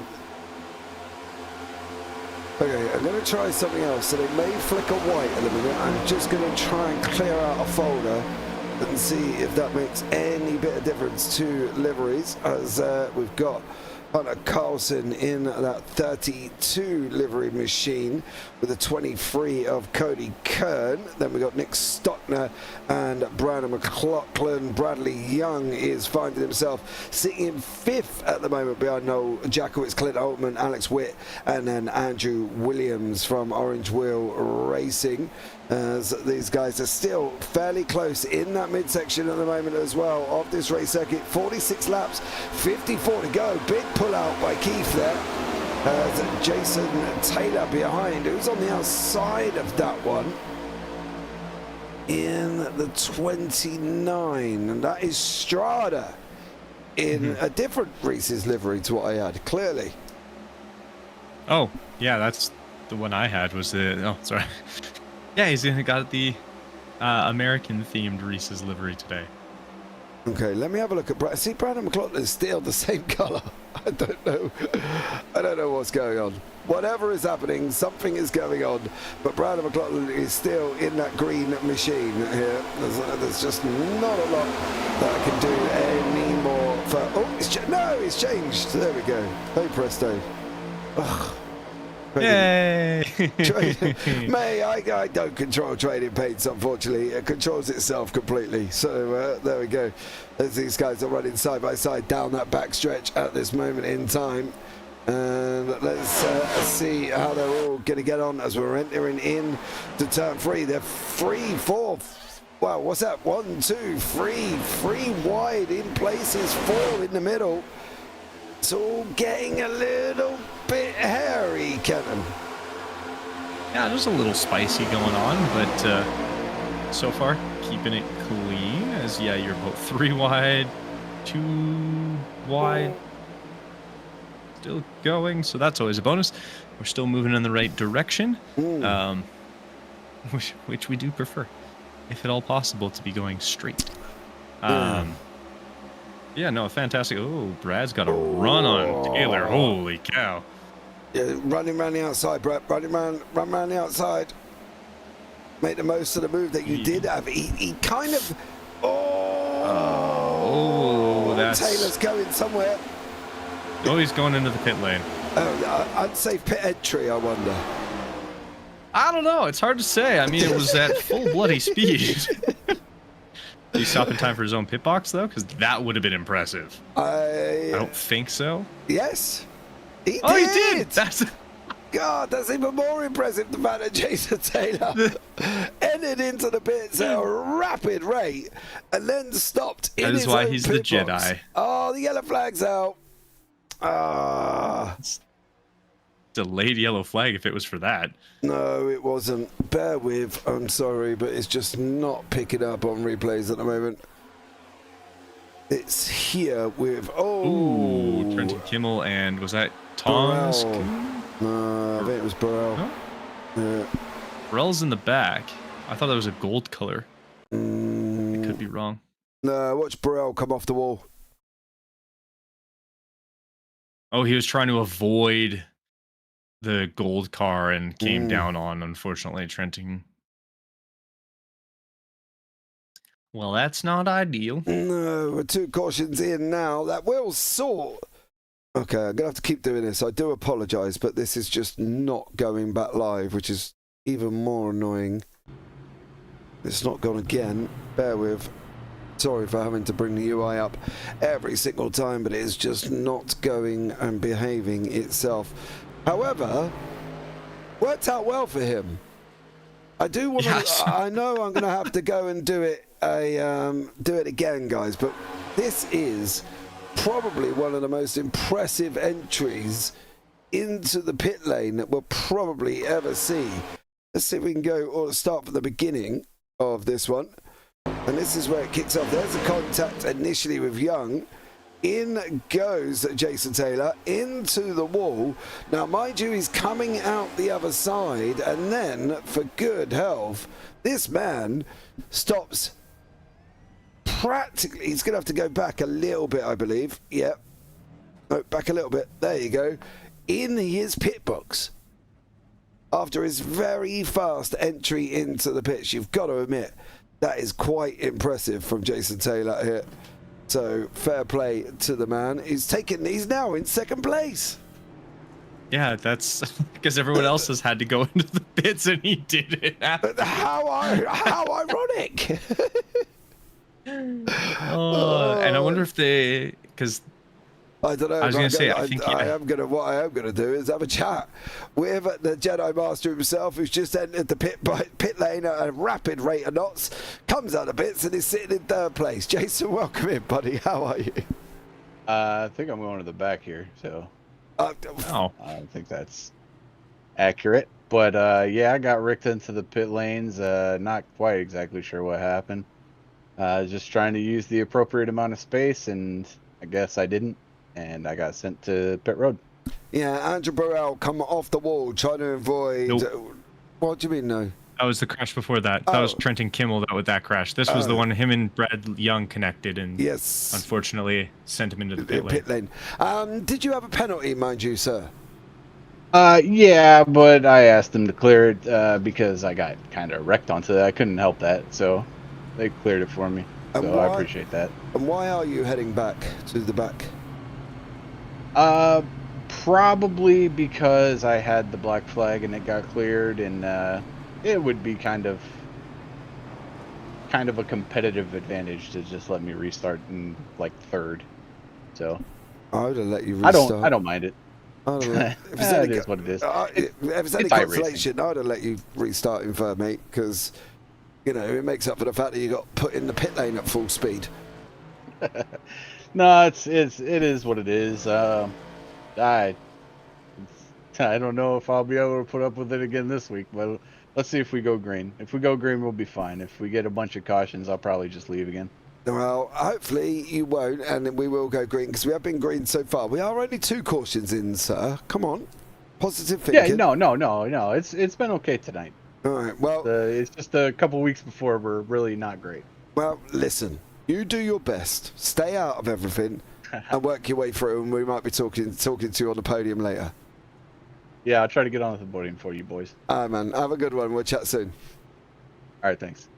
try something else. So they may flicker white a little bit. I'm just gonna try and clear out a folder and see if that makes any bit of difference to liveries, as we've got Hunter Carlson in that 32 livery machine with a 23 of Cody Kern. Then we got Nick Stockner and Brandon McLaughlin. Bradley Young is finding himself sitting in 5th at the moment behind Noel Jakowitz, Clint Holtman, Alex Witt, and then Andrew Williams from Orange Wheel Racing. as these guys are still fairly close in that midsection at the moment as well of this race circuit. 46 laps, 54 to go. Big pull out by Keith there. As Jason Taylor behind, who's on the outside of that one in the 29, and that is Strada in a different Reese's livery to what I had, clearly. Oh, yeah, that's the one I had was the... Oh, sorry. Yeah, he's got the American-themed Reese's livery today. Okay, let me have a look at Brad. See, Brandon McLaughlin is still the same colour. I don't know what's going on. Whatever is happening, something is going on. But Brandon McLaughlin is still in that green machine here. There's just not a lot that I can do anymore. Oh, it's changed. There we go. Hey, presto. Ugh. Yay! May, I don't control trading paints, unfortunately. It controls itself completely. So there we go. As these guys are running side by side down that back stretch at this moment in time. And let's see how they're all going to get on as we're entering in to turn 3. They're 3, 4. Wow, what's that? 1, 2, 3. 3 wide in places, 4 in the middle. It's all getting a little bit hairy, Kenton. Yeah, there's a little spicy going on, but so far keeping it clean. As yeah, you're about 3 wide, 2 wide, still going. So that's always a bonus. We're still moving in the right direction, which we do prefer, if at all possible, to be going straight. Yeah, no, fantastic. Oh, Brad's got a run on Taylor. Holy cow. Yeah, running around the outside, Brad. Run around the outside. Make the most of the move that you did have. He kind of... That's... Taylor's going somewhere. Oh, he's going into the pit lane. Unsafe pit entry, I wonder. I don't know. It's hard to say. I mean, it was at full bloody speed. Did he stop in time for his own pit box, though? Because that would have been impressive. I don't think so. Yes. He did! God, that's even more impressive, the fact that Jason Taylor entered into the pits at a rapid rate and then stopped in his own pit box. That is why he's the Jedi. Oh, the yellow flag's out. Delayed yellow flag if it was for that. No, it wasn't. Bear with. I'm sorry, but it's just not picking up on replays at the moment. It's here with... Ooh, Trenton Kimmel, and was that Tom's? No, I think it was Burrell. No? Yeah. Burrell's in the back. I thought that was a gold color. I could be wrong. No, watch Burrell come off the wall. Oh, he was trying to avoid the gold car and came down on, unfortunately, Trenton. Well, that's not ideal. No, we're 2 cautions in now. That will sort. Okay, I'm going to have to keep doing this. I do apologise, but this is just not going back live, which is even more annoying. It's not gone again. Bear with. Sorry for having to bring the UI up every single time, but it is just not going and behaving itself. However, worked out well for him. I do want to. Yes. I know I'm going to have to go and do it again, guys. But this is probably one of the most impressive entries into the pit lane that we'll probably ever see. Let's see if we can go or start from the beginning of this one. And this is where it kicks off. There's a contact initially with Young. In goes Jason Taylor into the wall. Now, mind you, he's coming out the other side, and then, for good health, this man stops practically. He's going to have to go back a little bit, I believe. Yep. No, back a little bit. There you go. In his pit box. After his very fast entry into the pits, you've got to admit, that is quite impressive from Jason Taylor here. So, fair play to the man. He's now in 2nd place. Yeah, that's because everyone else has had to go into the pits and he did it. How ironic. And I wonder if because I don't know. I was going to say, I think what I am gonna do is have a chat with the Jedi Master himself, who's just entered the pit lane at a rapid rate of knots, comes out of bits, and is sitting in third place. Jason, welcome in, buddy. How are you? I think I'm going to the back here, so Oh, I don't think that's accurate. But yeah, I got ricked into the pit lanes. Not quite exactly sure what happened. Just trying to use the appropriate amount of space, and I guess I didn't, and I got sent to pit road. Yeah, Andrew Burrell come off the wall, trying to avoid. Nope. What do you mean, no? that was the crash before that. That was Trenton Kimmel with that crash. This was the one him and Brad Young connected, and Yes. unfortunately sent him into the pit lane. Did you have a penalty, mind you, sir? Yeah, but I asked them to clear it because I got kind of wrecked onto that. I couldn't help that, so they cleared it for me. So I appreciate that. And why are you heading back to the back? Probably because I had the black flag and it got cleared, and it would be kind of a competitive advantage to just let me restart in like third. So I would have let you restart. I don't mind it. I don't know. It is what it is. If it's any consolation, I'd have let you restart in third, mate, because it makes up for the fact that you got put in the pit lane at full speed. No, it is what it is. I don't know if I'll be able to put up with it again this week, but let's see if we go green. If we go green, we'll be fine. If we get a bunch of cautions, I'll probably just leave again. Well, hopefully you won't, and we will go green, because we have been green so far. We are only 2 cautions in, sir. Come on. Positive thinking. Yeah, no. It's been okay tonight. All right, well... it's just a couple weeks before we're really not great. Well, listen. You do your best. Stay out of everything and work your way through, and we might be talking to you on the podium later. Yeah, I'll try to get on the podium for you boys. All right, man. Have a good one. We'll chat soon. All right, thanks.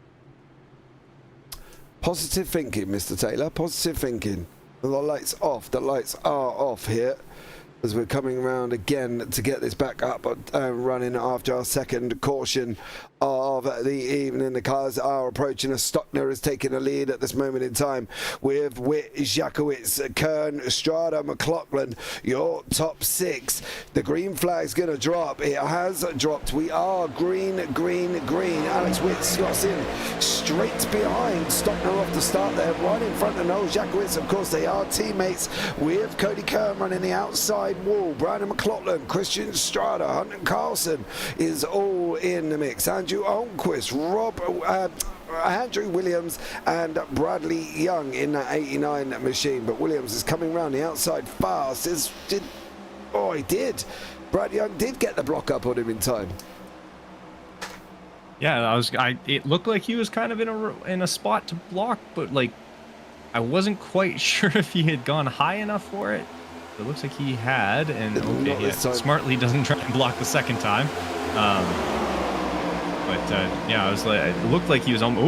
Positive thinking, Mr. Taylor. Positive thinking. The lights off. The lights are off here as we're coming around again to get this back up running after our second caution of the evening. The cars are approaching us. Stockner is taking a lead at this moment in time with Witt, Jakowitz, Kern, Strada, McLaughlin, your top 6. The green flag's going to drop. It has dropped. We are green, green, green. Alex Witt slots in straight behind Stockner off the start there, right in front of Noel Jakowitz. Of course, they are teammates with Cody Kern running the outside wall. Brandon McLaughlin, Christian Strada, Hunter Carlson is all in the mix. Andrew Olmquist, Andrew Williams and Bradley Young in that 89 machine. But Williams is coming round the outside fast. He did. Brad Young did get the block up on him in time. Yeah, it looked like he was kind of in a spot to block, but like I wasn't quite sure if he had gone high enough for it. It looks like he had, and okay, yeah, smartly doesn't try and block the second time. Yeah, I was like, it looked like he was almost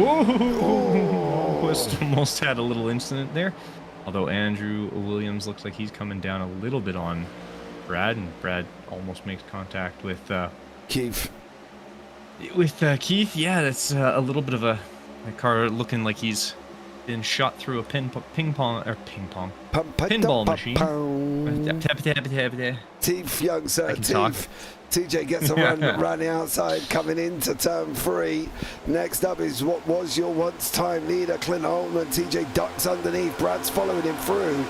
had a little incident there. Although Andrew Williams looks like he's coming down a little bit on Brad, and Brad almost makes contact with Keith. Keith, yeah, that's a little bit of a car looking like he's been shot through a pinball machine. Teeth, young sir, Teeth. TJ gets a run around the outside, coming into turn 3. Next up is what was your once-time leader, Clint Holman. TJ ducks underneath. Brad's following him through.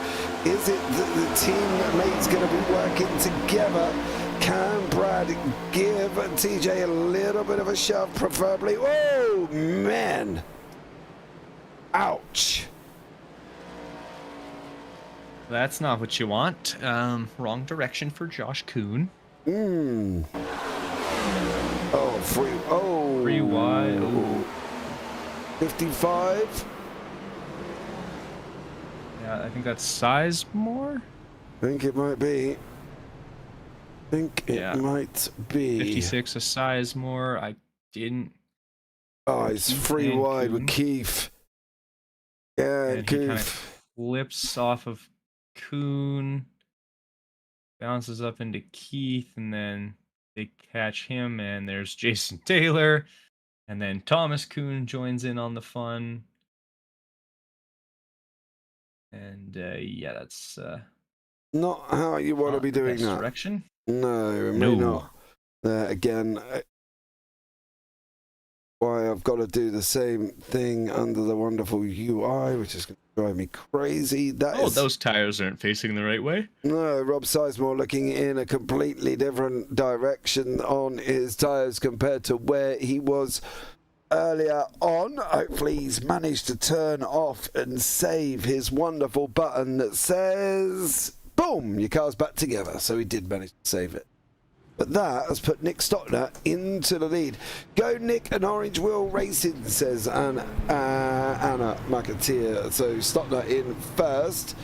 Is it that the teammates going to be working together? Can Brad give TJ a little bit of a shove, preferably? Oh, man. Ouch. That's not what you want. Wrong direction for Josh Kuhn. Oh, free. Oh. Free wide. Oh. 55. Yeah, I think that's Sizemore. I think it might be. Might be. 56 a Sizemore. I didn't. Oh, it's free wide with Keith. Yeah, and he kind of flips off of Kuhn, bounces up into Keith, and then they catch him, and there's Jason Taylor, and then Thomas Kuhn joins in on the fun. And yeah, that's Not how you want to be doing Best that. direction? No, it may No. not. Again, why I've got to do the same thing under the wonderful UI, which is going to drive me crazy. Those tires aren't facing the right way. No, Rob Sizemore looking in a completely different direction on his tyres compared to where he was earlier on. Hopefully he's managed to turn off and save his wonderful button that says, boom, your car's back together. So he did manage to save it. But that has put Nick Stockner into the lead. Go Nick and Orange Wheel Racing, says Anna McAteer. So Stockner in first.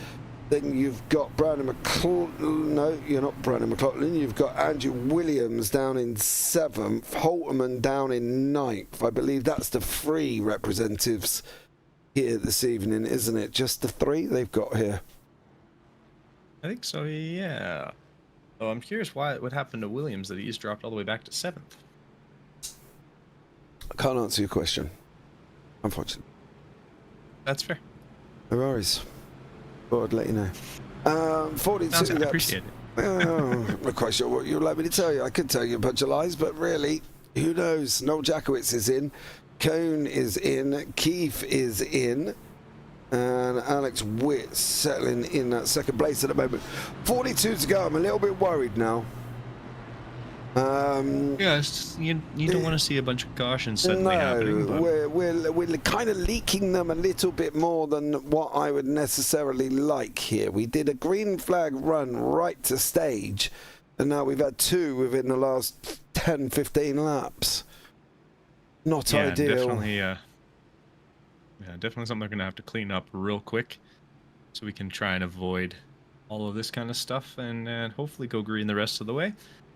Then you've got Brandon McLaughlin. No, you're not Brandon McLaughlin. You've got Andrew Williams down in 7th. Holterman down in 9th. I believe that's the 3 representatives here this evening, isn't it? Just the 3 they've got here. I think so, yeah. Oh, I'm curious what happened to Williams that he's dropped all the way back to 7th. I can't answer your question, unfortunately. That's fair. No worries. Thought I'd let you know. 42 I laps. appreciate it. I'm not quite sure what you'd like me to tell you. I could tell you a bunch of lies, but really, who knows? Noel Jackowitz is in. Cone is in. Keith is in. And Alex Witt settling in that second place at the moment. 42 to go. I'm a little bit worried now. Yeah, you don't want to see a bunch of cautions suddenly happening. But... We're kind of leaking them a little bit more than what I would necessarily like here. We did a green flag run right to stage, and now we've had 2 within the last 10, 15 laps. Not ideal. Definitely something they're going to have to clean up real quick so we can try and avoid all of this kind of stuff and hopefully go green the rest of the way.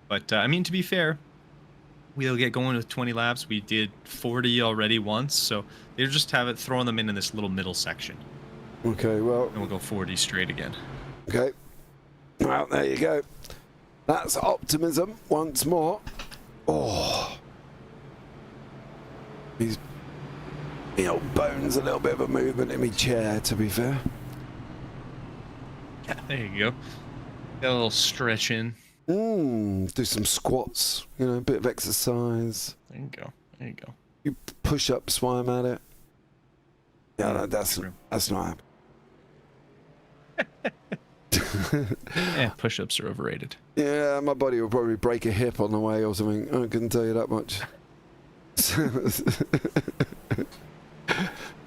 But, I mean, to be fair, we'll get going with 20 laps. We did 40 already once, so they'll just have it throwing them in this little middle section. Okay, well... And we'll go 40 straight again. Okay. Well, there you go. That's optimism once more. Oh. He's... The old bones, a little bit of a movement in my chair, to be fair. Yeah, there you go. Got a little stretch in. Do some squats, you know, a bit of exercise. There you go. There you go. You push-ups while I'm at it. Yeah, no, that's not happening. Yeah, push-ups are overrated. Yeah, my body will probably break a hip on the way or something. I can tell you that much.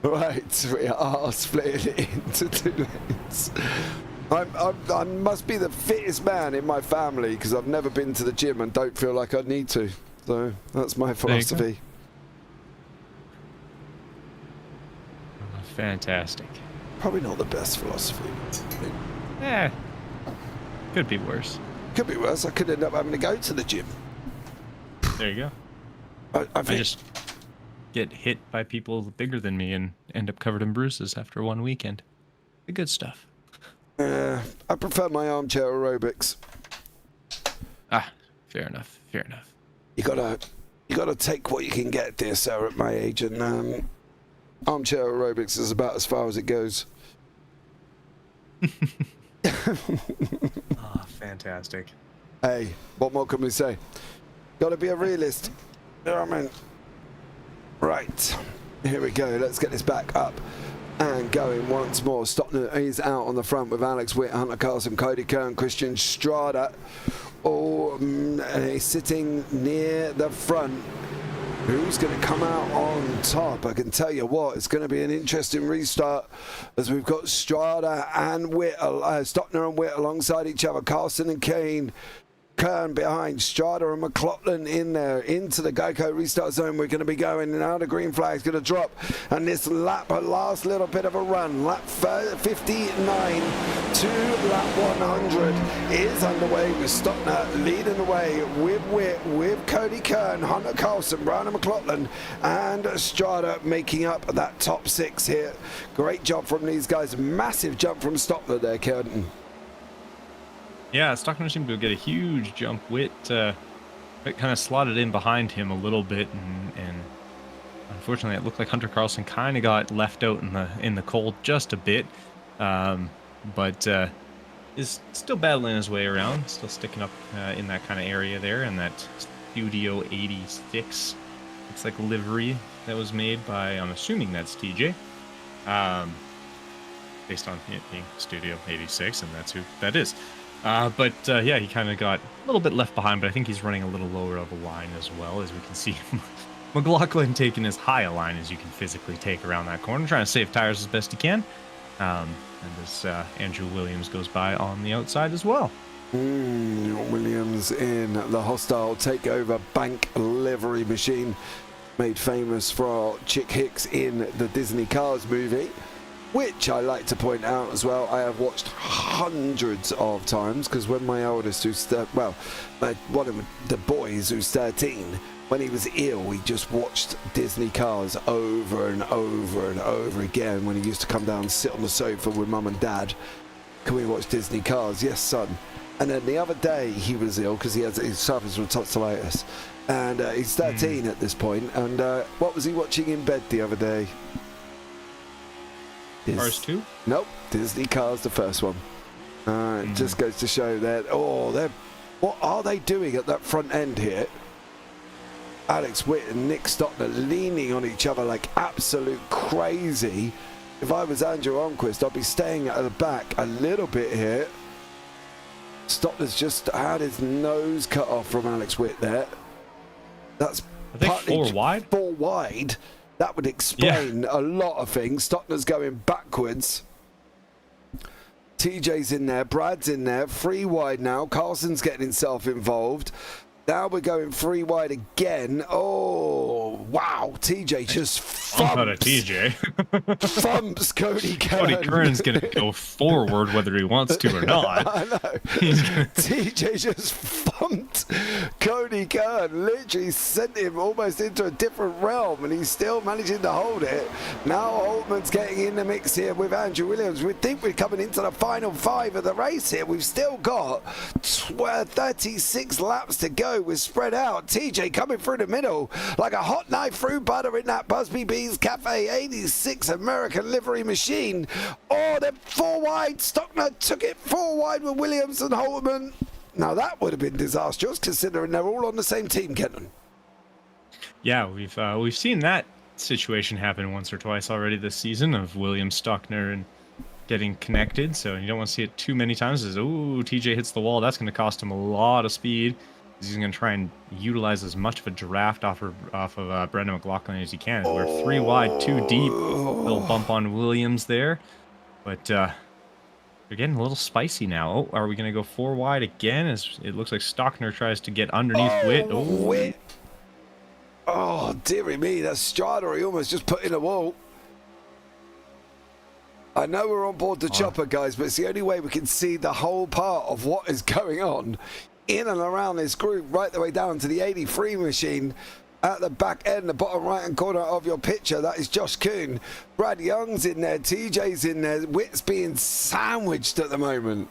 Right, we are splitting it into 2 lanes. I must be the fittest man in my family because I've never been to the gym and don't feel like I need to. So that's my philosophy. Fantastic. Probably not the best philosophy. Could be worse. Could be worse. I could end up having to go to the gym. There you go. I just get hit by people bigger than me and end up covered in bruises after one weekend. The good stuff. I prefer my armchair aerobics. Fair enough. Fair enough. You gotta take what you can get, dear sir, at my age, and armchair aerobics is about as far as it goes. Fantastic. Hey, what more can we say? Gotta be a realist. You know what I mean? Right, here we go. Let's get this back up and going once more. Stockner is out on the front with Alex Witt, Hunter Carlson, Cody Kern, Christian Strada, all sitting near the front. Who's going to come out on top? I can tell you what, it's going to be an interesting restart as we've got Strada and Witt, Stockner and Witt alongside each other, Carlson and Kern behind, Strada and McLaughlin in there, into the Geico restart zone. We're going to be going, and now the green flag's going to drop, and this lap, a last little bit of a run, lap 59 to lap 100 is underway with Stockner leading the way with Witt, with Cody Kern, Hunter Carlson, Brian McLaughlin, and Strada making up that top 6 here. Great job from these guys, massive jump from Stockner there, Kenton. Yeah, Stockner seemed to get a huge jump. Witt kind of slotted in behind him a little bit, and unfortunately, it looked like Hunter Carlson kind of got left out in the cold just a bit. But is still battling his way around, still sticking up in that kind of area there, and that Studio 86 looks like livery that was made by, I'm assuming that's TJ, based on it being Studio 86, and that's who that is. Yeah, he kind of got a little bit left behind, but I think he's running a little lower of a line as well, as we can see McLaughlin taking as high a line as you can physically take around that corner, trying to save tires as best he can. And as Andrew Williams goes by on the outside as well. Williams in the hostile takeover bank livery machine, made famous for Chick Hicks in the Disney Cars movie, which I like to point out as well, I have watched hundreds of times, because when my eldest, one of the boys who's 13, when he was ill, he just watched Disney Cars over and over and over again when he used to come down and sit on the sofa with mum and dad. Can we watch Disney Cars? Yes, son. And then the other day he was ill because he suffers from tonsillitis. And he's 13 at this point. And what was he watching in bed the other day? Cars 2? Nope, Disney Cars, the first one. It just goes to show that, what are they doing at that front end here? Alex Witt and Nick Stockner leaning on each other like absolute crazy. If I was Andrew Onquist, I'd be staying at the back a little bit here. Stockner's just had his nose cut off from Alex Witt there. That's I think 4 wide. 4 wide. That would explain a lot of things. Stockner's going backwards. TJ's in there. Brad's in there. 3 wide now. Carlson's getting himself involved. Now we're going 3 wide again. Oh, wow. TJ just thumps. Not a TJ. Thumps Cody Kern. Cody Kern's going to go forward whether he wants to or not. I know. TJ just thumped Cody Kern. Literally sent him almost into a different realm, and he's still managing to hold it. Now Holtman's getting in the mix here with Andrew Williams. We think we're coming into the final 5 of the race here. We've still got 36 laps to go. We're spread out. TJ coming through the middle like a hot knife through butter in that Busby Bees Cafe 86 American livery machine. Oh, they're 4 wide. Stockner took it 4 wide with Williams and Holtman. Now that would have been disastrous considering they're all on the same team, Kenton. Yeah, we've seen that situation happen once or twice already this season of Williams, Stockner, and getting connected. So you don't want to see it too many times. TJ hits the wall. That's going to cost him a lot of speed. He's going to try and utilize as much of a draft off of Brendan McLaughlin as he can. We're 3 wide, 2 deep. Little bump on Williams there. But they're getting a little spicy now. Oh, are we going to go 4 wide again? As it looks like Stockner tries to get underneath Witt. Witt. Oh, dearie me. That's Strada. He almost just put in a wall. I know we're on board the chopper, guys, but it's the only way we can see the whole part of what is going on in and around this group, right the way down to the 83 machine at the back end, the bottom right hand corner of your picture. That is Josh Kuhn. Brad Young's in there, TJ's in there. Witt's being sandwiched at the moment.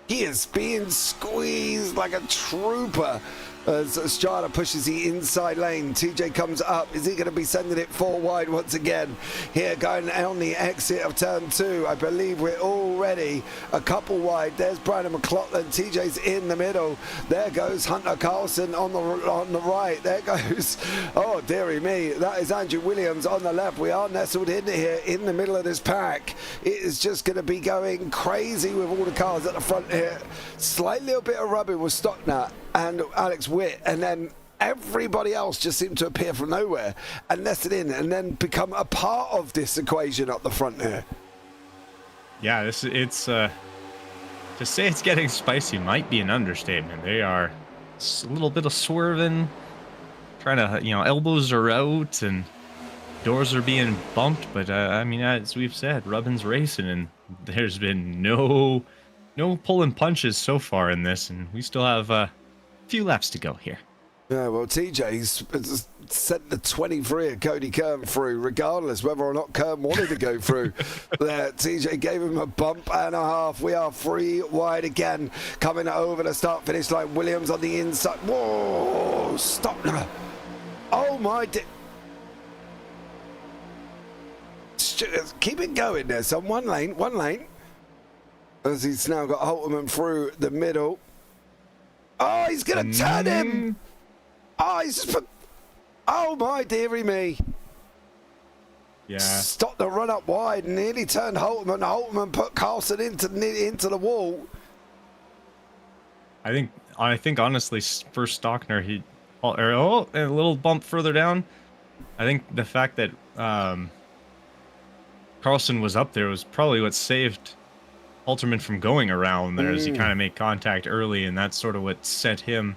He is being squeezed like a trooper as Strada pushes the inside lane. TJ comes up. Is he going to be sending it 4 wide once again? Here going on the exit of turn 2. I believe we're already a couple wide. There's Brandon McLaughlin. TJ's in the middle. There goes Hunter Carlson on the right. There goes, oh dearie me, that is Andrew Williams on the left. We are nestled in here in the middle of this pack. It is just going to be going crazy with all the cars at the front here. Slight little bit of rubbing with Stockner and Alex Witt, and then everybody else just seemed to appear from nowhere and nested in and then become a part of this equation up the front here. Yeah, it's to say it's getting spicy might be an understatement. They are a little bit of swerving, trying to, elbows are out and doors are being bumped, but I mean, as we've said, rubbing's racing, and there's been no pulling punches so far in this, and we still have a few laps to go here. Yeah, well, TJ's sent the 23 of Cody Kern through, regardless whether or not Kern wanted to go through. There, TJ gave him a bump and a half. We are 3 wide again, coming over the start-finish line. Williams on the inside. Whoa, stop now. Oh, my... Keep it going there, son. One lane. as he's now got Holtman through the middle. Oh, he's going to turn him. Oh, he's just put... Oh, my dearie me. Yeah. Stopped the run up wide, nearly turned Holtman. Holtman put Carlson into the wall. I think honestly, for Stockner, a little bump further down. I think the fact that Carlson was up there was probably what saved Halterman from going around there, as he kind of made contact early, and that's sort of what sent him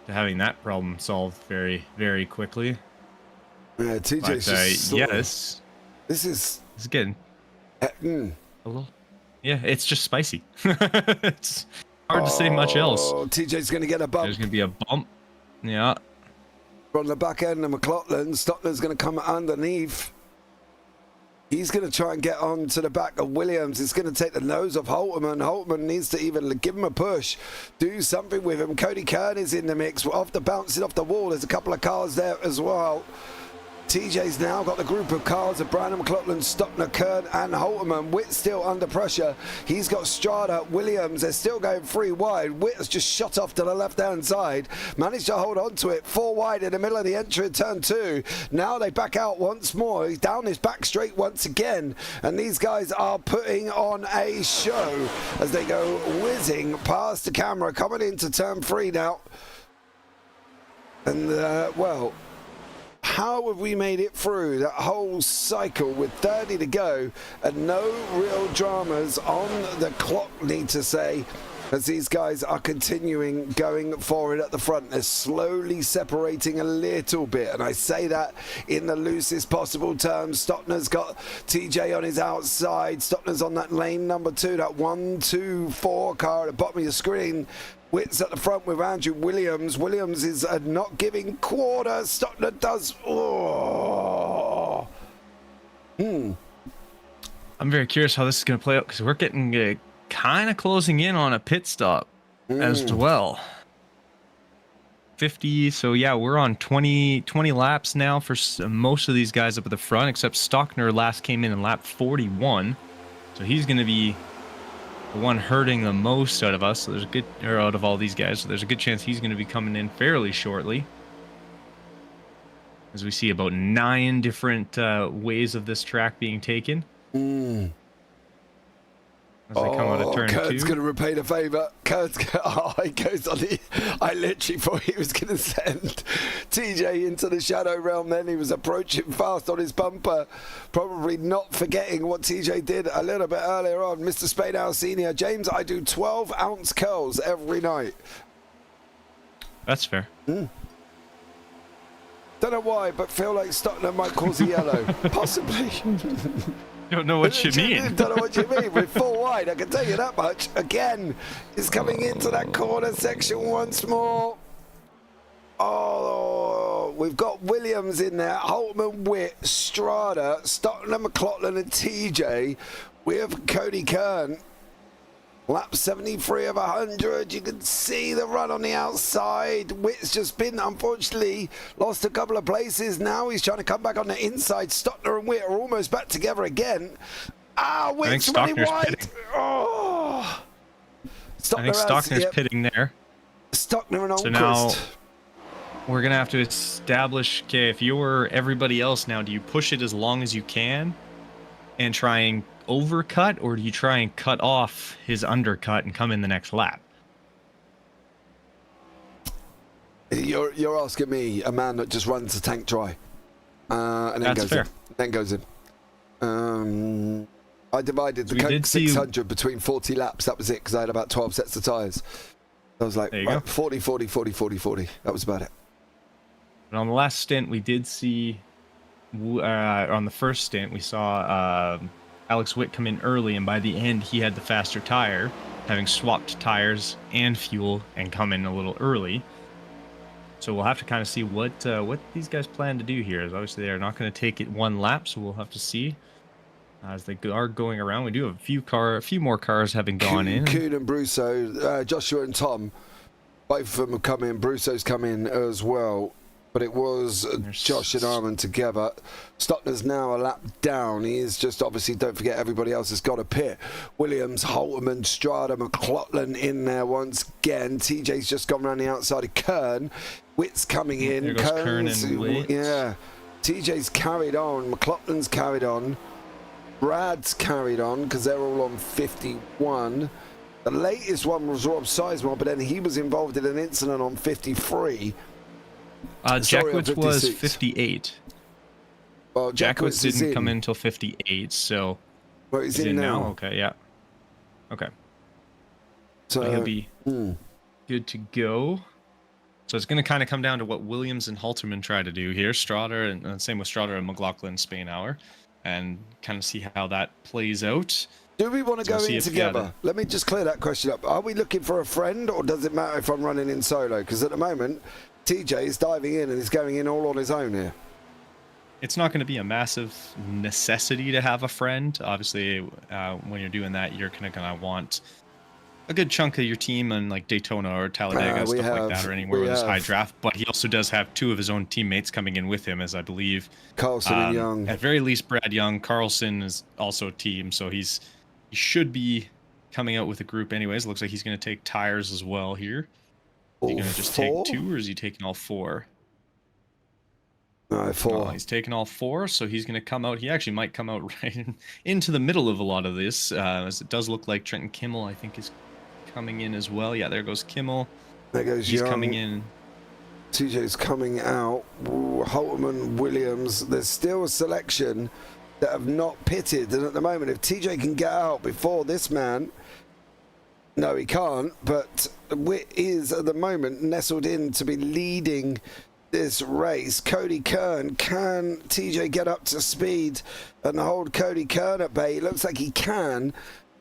to having that problem solved very, very quickly. Yeah, TJ's just yes, this is getting a little. Yeah, it's just spicy. It's hard to say much else. TJ's going to get a bump. There's going to be a bump. Yeah. From the back end of McLaughlin, Stockner's going to come underneath. He's going to try and get on to the back of Williams. It's going to take the nose of Holtman. Holtman needs to even give him a push, do something with him. Cody Kern is in the mix, bouncing off the wall. There's a couple of cars there as well. TJ's now got the group of cars of Brandon McLaughlin, Stockner, Kern and Holtman. Witt still under pressure. He's got Strada, Williams. They're still going 3 wide. Witt has just shot off to the left-hand side. Managed to hold on to it. 4 wide in the middle of the entry of turn 2. Now they back out once more. He's down his back straight once again. And these guys are putting on a show as they go whizzing past the camera, coming into turn 3 now. And, well... how have we made it through that whole cycle with 30 to go and no real dramas on the clock, need to say, as these guys are continuing going forward at the front. They're slowly separating a little bit, and I say that in the loosest possible terms. Stockner's got TJ on his outside. Stockner's on that lane number 2, that 1, 2, 4 car at the bottom of your screen. Witt's at the front with Andrew Williams. Williams is not giving quarter. Stockner does. Oh. I'm very curious how this is going to play out, because we're getting kind of closing in on a pit stop as well. 50. So yeah, we're on 20 laps now for most of these guys up at the front, except Stockner last came in lap 41. So he's going to be the one hurting the most out of us. So there's a good, or out of all these guys. So there's a good chance he's going to be coming in fairly shortly, as we see about 9 different ways of this track being taken. As they come out of turn 2. Kurt's going to repay the favour. He goes on the... I literally thought he was going to send TJ into the shadow realm then. He was approaching fast on his bumper, probably not forgetting what TJ did a little bit earlier on. Mr. Spadehouse Senior. James, I do 12-ounce curls every night. That's fair. Don't know why, but feel like Stockner might cause a yellow. Possibly. Don't know what you mean. Don't know what you mean. We're 4 wide, I can tell you that much. Again, he's coming into that corner section once more. Oh, we've got Williams in there, Holtman, Witt, Strada, Stockner, McLaughlin and TJ with Cody Kern. Lap 73 of 100. You can see the run on the outside. Witt's just been, unfortunately, lost a couple of places. Now he's trying to come back on the inside. Stockner and Witt are almost back together again. Witt's running wide. Oh. I think Stockner's pitting there. Stockner and Olmquist. So now we're going to have to establish, okay, if you're everybody else now, do you push it as long as you can and try and overcut, or do you try and cut off his undercut and come in the next lap? You're asking me, a man that just runs the tank dry, and then That's fair. Goes in. I divided the Coke 600 between 40 laps. That was it, because I had about 12 sets of tyres. I was like, right, 40, 40, 40, 40, 40. That was about it. But on the last stint, we did see, on the first stint, we saw Alex Witt come in early, and by the end he had the faster tire, having swapped tires and fuel and come in a little early. So we'll have to kind of see what these guys plan to do here. As obviously they're not going to take it 1 lap, so we'll have to see as they are going around. We do have a few more cars having gone in. Kuhn and Brusso, Joshua and Tom, both of them have come in. Brusso's come in as well. but it was Josh and Armin together. Stockner's now a lap down. He is just, obviously, don't forget, everybody else has got a pit. Williams, Holterman, Strada, McLaughlin in there once again. TJ's just gone around the outside of Kern. Witt's coming in. There goes Kern and Witt. Yeah. TJ's carried on. McLaughlin's carried on. Brad's carried on because they're all on 51. The latest one was Rob Sizemore, but then he was involved in an incident on 53. Jackwitz was 58. Well, Jackwitz didn't come in until 58, so... Well, he's in now. Okay, yeah. Okay. So he'll be good to go. So it's going to kind of come down to what Williams and Halterman try to do here. Strada, and same with Strada and McLaughlin, Spainhour, and kind of see how that plays out. Do we want to go in together? Let me just clear that question up. Are we looking for a friend, or does it matter if I'm running in solo? Because at the moment, TJ is diving in and he's going in all on his own here. It's not going to be a massive necessity to have a friend. Obviously, when you're doing that, you're kind of going to want a good chunk of your team in like Daytona or Talladega, stuff like that, or anywhere with this high draft. But he also does have two of his own teammates coming in with him, as I believe. Carlson and Young. At very least, Brad Young. Carlson is also a team, so he should be coming out with a group anyways. Looks like he's going to take tires as well here. Is he going to just take two, or is he taking all four? No, four. Oh, he's taking all four, so he's going to come out. He actually might come out right into the middle of a lot of this, as it does look like Trenton Kimmel, I think, is coming in as well. Yeah, there goes Kimmel. There goes He's Young. coming in. TJ's coming out. Holterman, Williams. There's still a selection that have not pitted, and at the moment, if TJ can get out before this man, no, he can't, but Witt is at the moment nestled in to be leading this race. Cody Kern, can TJ get up to speed and hold Cody Kern at bay? It looks like he can.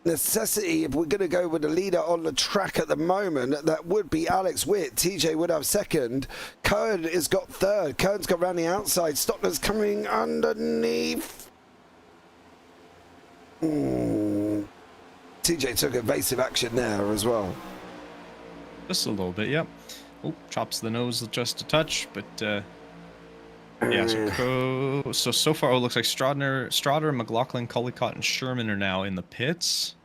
Necessity, if we're going to go with the leader on the track at the moment, that would be Alex Witt. TJ would have second. Kern has got third. Kern's got around the outside. Stockner's coming underneath. TJ took evasive action there as well. Just a little bit, yep. Oh, chops the nose just a touch, but yeah. So far it looks like Strauder, McLaughlin, Cullicott, and Sherman are now in the pits.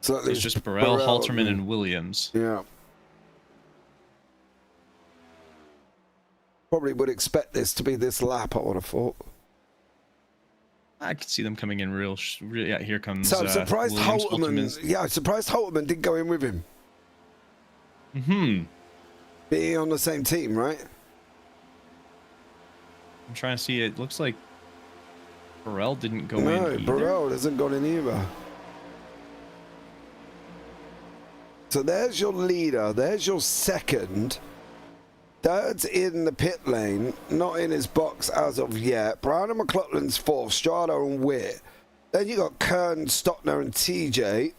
So it's just Burrell, Halterman, and Williams. Yeah. Probably would expect this to be this lap, I would have thought. I could see them coming in real yeah, here comes. So I'm surprised Halterman. Yeah, I'm surprised Halterman didn't go in with him. Being on the same team, right? I'm trying to see. It looks like Burrell didn't go in. No, Burrell hasn't gone in either. So there's your leader. There's your second. Third's in the pit lane, not in his box as of yet. Brown and McLaughlin's fourth, Strada and Witt. Then you got Kern, Stockner, and TJ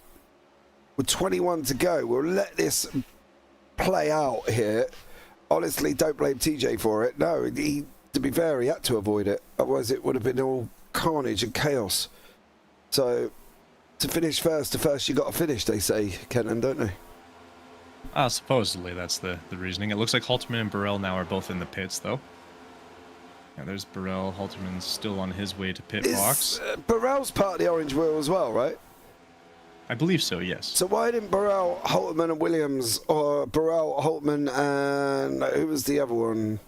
with 21 to go. We'll let this play out here. Honestly, don't blame TJ for it. No, to be fair, he had to avoid it. Otherwise, it would have been all carnage and chaos. So, to finish first, you got to finish, they say, Kenton, don't they? Supposedly, that's the reasoning. It looks like Halterman and Burrell now are both in the pits, though. Yeah, there's Burrell. Halterman's still on his way to pit box. Burrell's part of the orange wheel as well, right? I believe so, yes. So why didn't Burrell, Halterman, and Williams, or Burrell, Halterman, and who was the other one?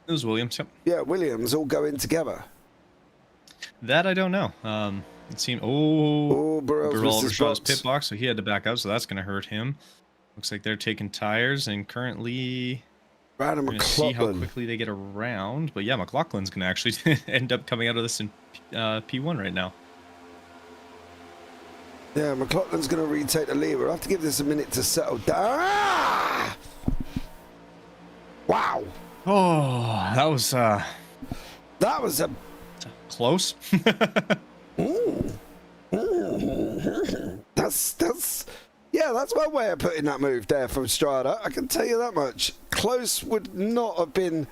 It was Williams, yep. Yeah, Williams all go in together. That I don't know. It seemed... Burrell overshot his pit box, so he had to back up, so that's going to hurt him. Looks like they're taking tires, and currently... We're going to see how quickly they get around. But yeah, McLaughlin's going to actually end up coming out of this in P1 right now. Yeah, McLaughlin's going to retake the lead. We'll have to give this a minute to settle down. Ah! Wow. Oh, that was... That was a... Close. That's... Yeah, that's one way of putting that move there from Strada. I can tell you that much. Close would not have been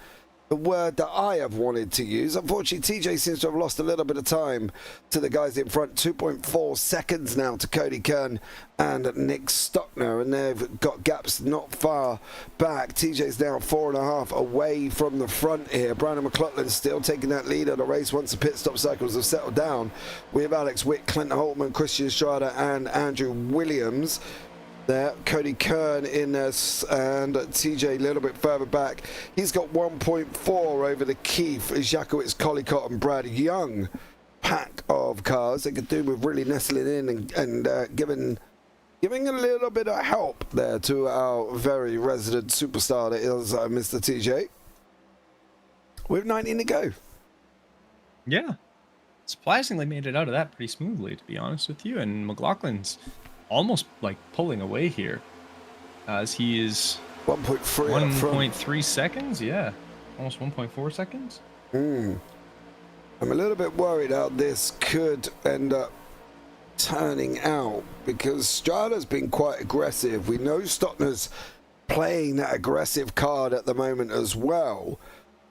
the word that I have wanted to use. Unfortunately, TJ seems to have lost a little bit of time to the guys in front. 2.4 seconds now to Cody Kern and Nick Stockner, and they've got gaps not far back. TJ's now 4.5 away from the front here. Brandon McLaughlin still taking that lead of the race once the pit stop cycles have settled down. We have Alex Witt, Clinton Holtman, Christian Strada, and Andrew Williams. There, Cody Kern in this, and TJ a little bit further back. He's got 1.4 over the Keith, Jacowitz, Collicott, and Brad Young pack of cars. They could do with really nestling in and giving a little bit of help there to our very resident superstar that is Mr. TJ. With 19 to go. Yeah. Surprisingly made it out of that pretty smoothly, to be honest with you. And McLaughlin's almost like pulling away here, as he is 1.3 seconds. Yeah, almost 1.4 seconds. I'm a little bit worried how this could end up turning out, because Strada's been quite aggressive. We know Stockner's playing that aggressive card at the moment as well.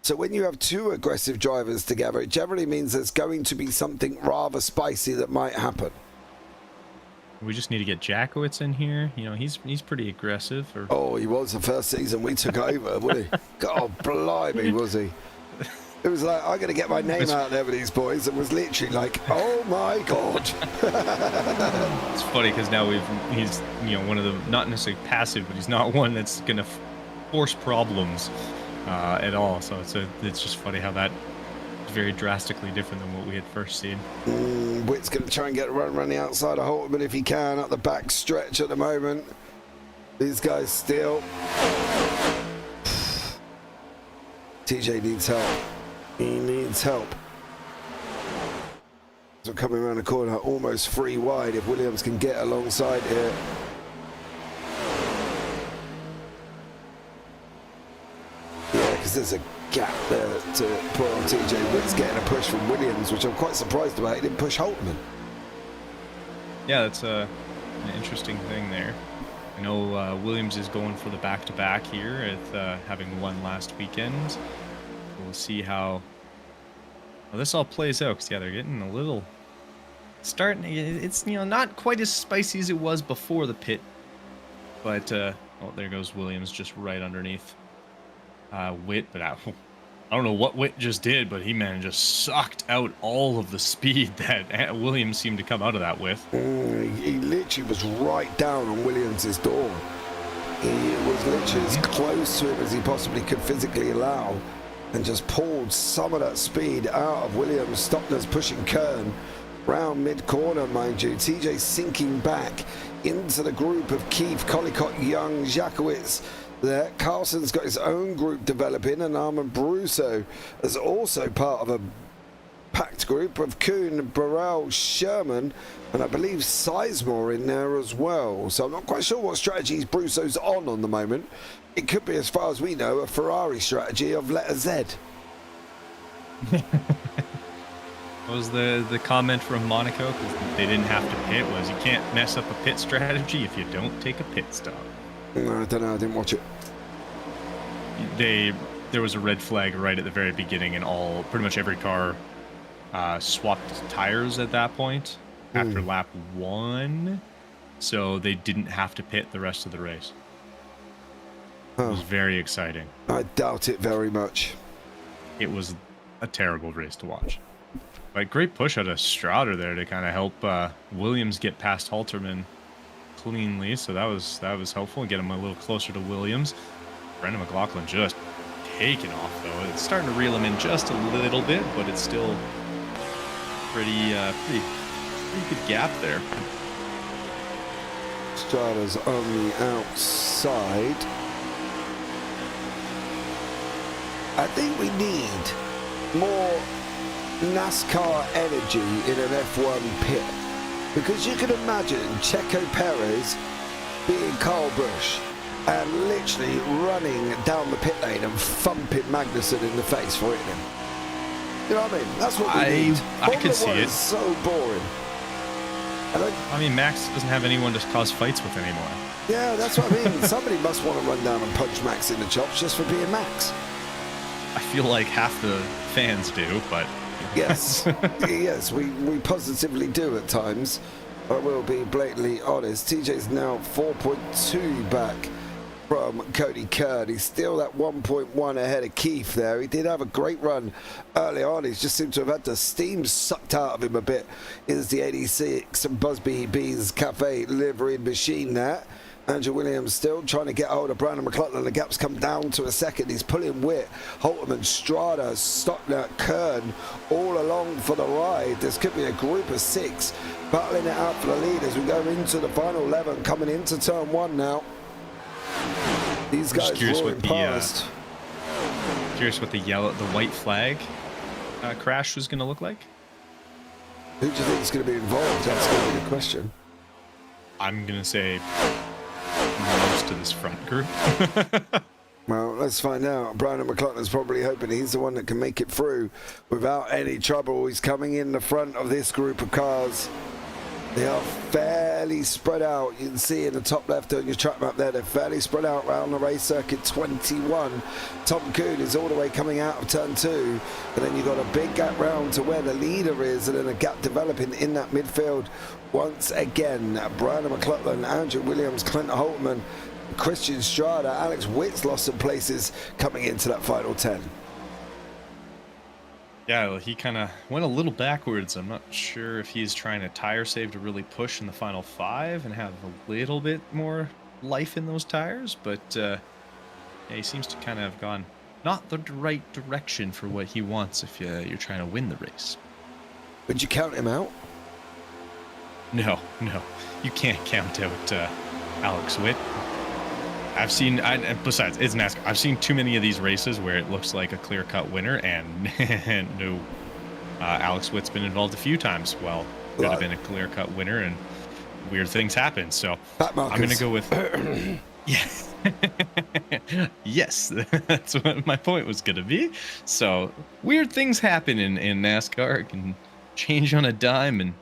So when you have two aggressive drivers together, it generally means there's going to be something rather spicy that might happen. We just need to get Jacowitz in here. You know, he's pretty aggressive. Oh, he was the first season we took over, wasn't he? God blimey, was he? It was like, I'm going to get my name out there with these boys. It was literally like, oh my God. It's funny because now he's, you know, one of the, not necessarily passive, but he's not one that's going to force problems at all. So it's just funny how that is very drastically different than what we had first seen. Witt's going to try and get a run around the outside of Holtman if he can, up the back stretch at the moment. These guys still. TJ needs help. He needs help. So coming around the corner, almost 3 wide if Williams can get alongside here. Yeah, because there's a gap there to put on TJ. Witt's getting a push from Williams, which I'm quite surprised about. He didn't push Holtman. Yeah, that's an interesting thing there. I know Williams is going for the back-to-back here with having won last weekend. We'll see how this all plays out, because yeah, they're getting a little starting. It's, you know, not quite as spicy as it was before the pit, but oh, there goes Williams just right underneath Witt. But I don't know what Witt just did, but he just sucked out all of the speed that Williams seemed to come out of that with. He literally was right down on Williams's door. He was literally as close to him as he possibly could physically allow, and just pulled some of that speed out of Williams. Stockner's pushing Kern round mid-corner, mind you. TJ sinking back into the group of Keith, Collicott, Young, Jacowitz. There, Carlson's got his own group developing, and Armand Brusso is also part of a packed group of Kuhn, Burrell, Sherman, and I believe Sizemore in there as well. So I'm not quite sure what strategies Brusso's on the moment. It could be, as far as we know, a Ferrari strategy of letter Z. What was the comment from Monaco? 'Cause they didn't have to pit, was you can't mess up a pit strategy if you don't take a pit stop. No, I don't know. I didn't watch it. There was a red flag right at the very beginning, and pretty much every car swapped tires at that point after lap 1, so they didn't have to pit the rest of the race. It was very exciting. I doubt it very much. It was a terrible race to watch. But great push out of Strauder there to kind of help Williams get past Halterman cleanly, so that was helpful and get him a little closer to Williams. Brendan McLaughlin just taking off though. It's starting to reel him in just a little bit, but it's still pretty good gap there. Strada's on the outside. I think we need more NASCAR energy in an F1 pit, because you can imagine Checo Perez being Carl Busch and literally running down the pit lane and thumping Magnussen in the face for hitting him. You know what I mean? That's what we need. I could see it. It's so boring. I mean, Max doesn't have anyone to cause fights with anymore. Yeah, that's what I mean. Somebody must want to run down and punch Max in the chops just for being Max. I feel like half the fans do, but Yes, yes, we positively do at times. I will be blatantly honest. TJ's now 4.2 back from Cody Kern. He's still that 1.1 ahead of Keith there. He did have a great run early on. He's just seemed to have had the steam sucked out of him a bit. Is the 86 Busby Bees Cafe delivering machine there. Andrew Williams still trying to get hold of Brandon McLaughlin. The gap's come down to a second. He's pulling Witt, Holtman, Strada, Stockner, Kern all along for the ride. This could be a group of 6 battling it out for the lead as we go into the final 11, coming into turn 1 now. These guys roaring past. Curious what the white flag crash was going to look like. Who do you think is going to be involved? That's going to be the question. I'm going to say most of this front group. Well, let's find out. Brandon McLaughlin's probably hoping he's the one that can make it through without any trouble. He's coming in the front of this group of cars. They are fairly spread out. You can see in the top left on your track map there, they're fairly spread out around the race circuit 21. Tom Kuhn is all the way coming out of turn 2. And then you've got a big gap round to where the leader is, and then a gap developing in that midfield once again. Brandon McLaughlin, Andrew Williams, Clint Holtman, Christian Strada, Alex Witt's lost some places coming into that final 10. Yeah, well, he kind of went a little backwards. I'm not sure if he's trying to tire save to really push in the final 5 and have a little bit more life in those tires, but yeah, he seems to kind of have gone not the right direction for what he wants if you're trying to win the race. Would you count him out? No, you can't count out Alex Witt. Besides, it's NASCAR. I've seen too many of these races where it looks like a clear-cut winner, and no, Alex Witt's been involved a few times. Well, could have been a clear-cut winner, and weird things happen. So I'm going to go with yes, yes. That's what my point was going to be. So weird things happen in NASCAR. It can change on a dime and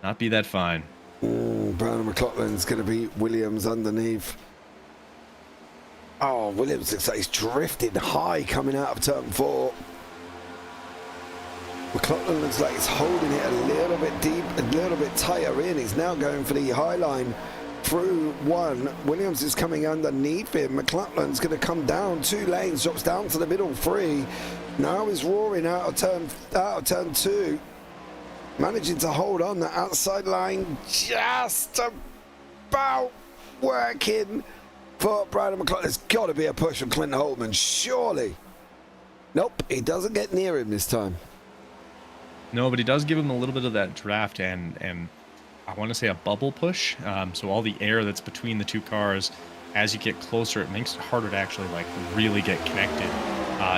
not be that fine. Brandon McLaughlin's going to be Williams underneath. Oh, Williams looks like he's drifting high coming out of turn 4. McLaughlin looks like he's holding it a little bit deep, a little bit tighter in. He's now going for the high line through 1. Williams is coming underneath him. McLaughlin's going to come down 2 lanes, drops down to the middle 3. Now he's roaring out of turn 2. Managing to hold on the outside line, just about working for Brandon McLaughlin. There's got to be a push from Clint Holtman, surely. Nope, he doesn't get near him this time. No, but he does give him a little bit of that draft and I want to say a bubble push. So all the air that's between the two cars, as you get closer, it makes it harder to actually like really get connected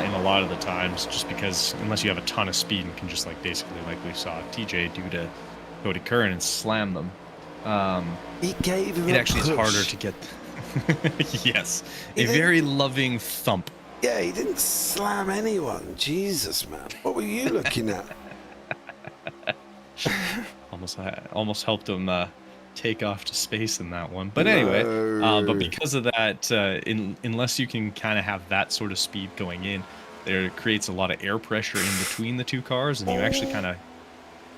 in a lot of the times, just because unless you have a ton of speed and can just like basically like we saw TJ do to Cody Kern and slam them. He gave him it a actually push. Is harder to get. Yes, a very loving thump. Yeah, he didn't slam anyone. Jesus, man. What were you looking at? almost helped him take off to space in that one. But anyway, but because of that, unless you can kind of have that sort of speed going in, there creates a lot of air pressure in between the two cars, and you actually kind of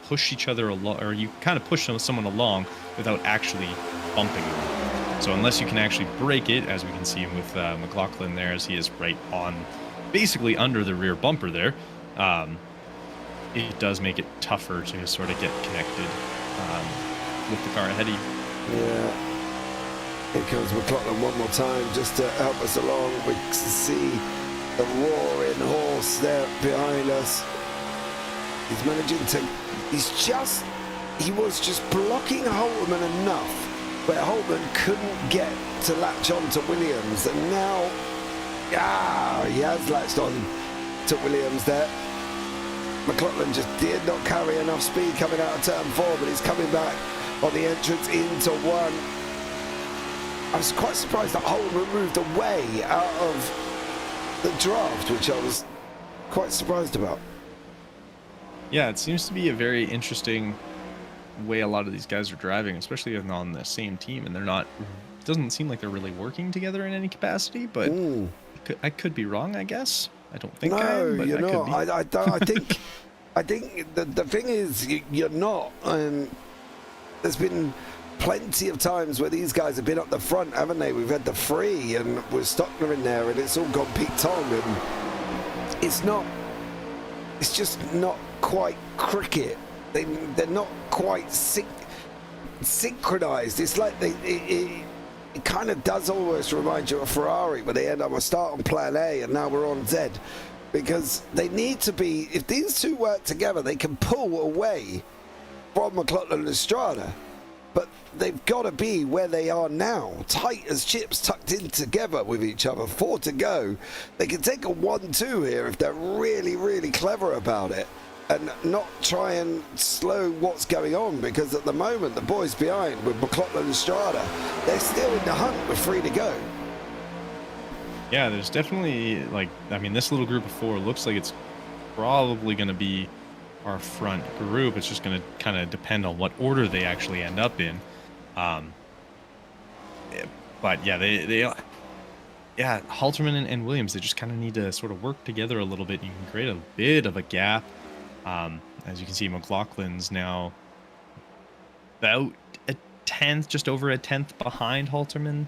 push each other along, or you kind of push someone along without actually bumping them. So unless you can actually break it, as we can see with McLaughlin there, as he is right on, basically under the rear bumper there, it does make it tougher to sort of get connected with the car ahead of you. Yeah. Here comes McLaughlin one more time just to help us along. We can see the roaring horse there behind us. He's managing to... He was just blocking Holtman enough where Holtman couldn't get to latch on to Williams, and now he has latched on to Williams there. McLaughlin just did not carry enough speed coming out of turn 4, but he's coming back on the entrance into 1. I was quite surprised that Holtman moved away out of the draft, which I was quite surprised about. Yeah, it seems to be a very interesting way a lot of these guys are driving, especially on the same team, and they're not, it doesn't seem like they're really working together in any capacity, but I could be wrong, I guess. I don't think No, I am, but you're I could not. be. I don't. I think the thing is, you're not. There's been plenty of times where these guys have been up the front, haven't they? We've had the free, and we're Stockner in there, and it's all gone Pete Tong, and it's not. It's just not quite cricket. They're not quite synchronized. It's like it kind of does almost remind you of Ferrari, where they end up a start on plan A and now we're on Z, because they need to be. If these two work together, they can pull away from McLaughlin and Strada, but they've got to be where they are now, tight as chips, tucked in together with each other. 4 to go. They can take a 1-2 here if they're really, really clever about it, and not try and slow what's going on, because at the moment the boys behind with McLaughlin and Strada, they're still in the hunt with 3 to go. Yeah, there's definitely, like, I mean, this little group of 4 looks like it's probably going to be our front group. It's just going to kind of depend on what order they actually end up in. But yeah, yeah, Halterman and Williams, they just kind of need to sort of work together a little bit. You can create a bit of a gap. As you can see, McLaughlin's now about a 10th, just over a 10th behind Halterman.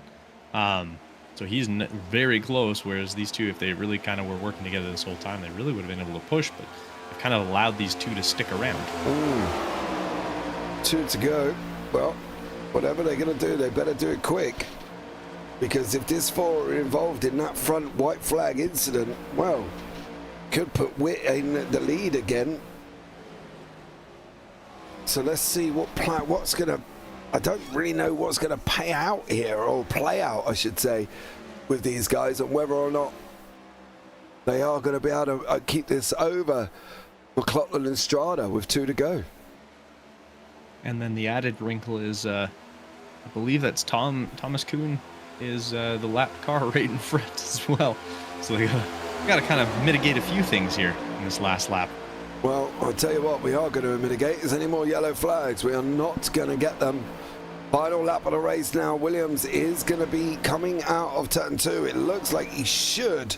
So he's very close, whereas these two, if they really kind of were working together this whole time, they really would have been able to push, but they've kind of allowed these two to stick around. Ooh. 2 to go. Well, whatever they're going to do, they better do it quick, because if this 4 are involved in that front white flag incident, well, could put Witt in the lead again. So let's see what's going to. I don't really know what's going to pay out here, or play out, I should say, with these guys, and whether or not they are going to be able to keep this over McLaughlin and Strada with 2 to go. And then the added wrinkle is, I believe that's Thomas Kuhn is the lap car right in front as well. So they got to kind of mitigate a few things here in this last lap. Well, I'll tell you what, we are going to mitigate. Is any more yellow flags? We are not going to get them. Final lap of the race now. Williams is going to be coming out of turn 2. It looks like he should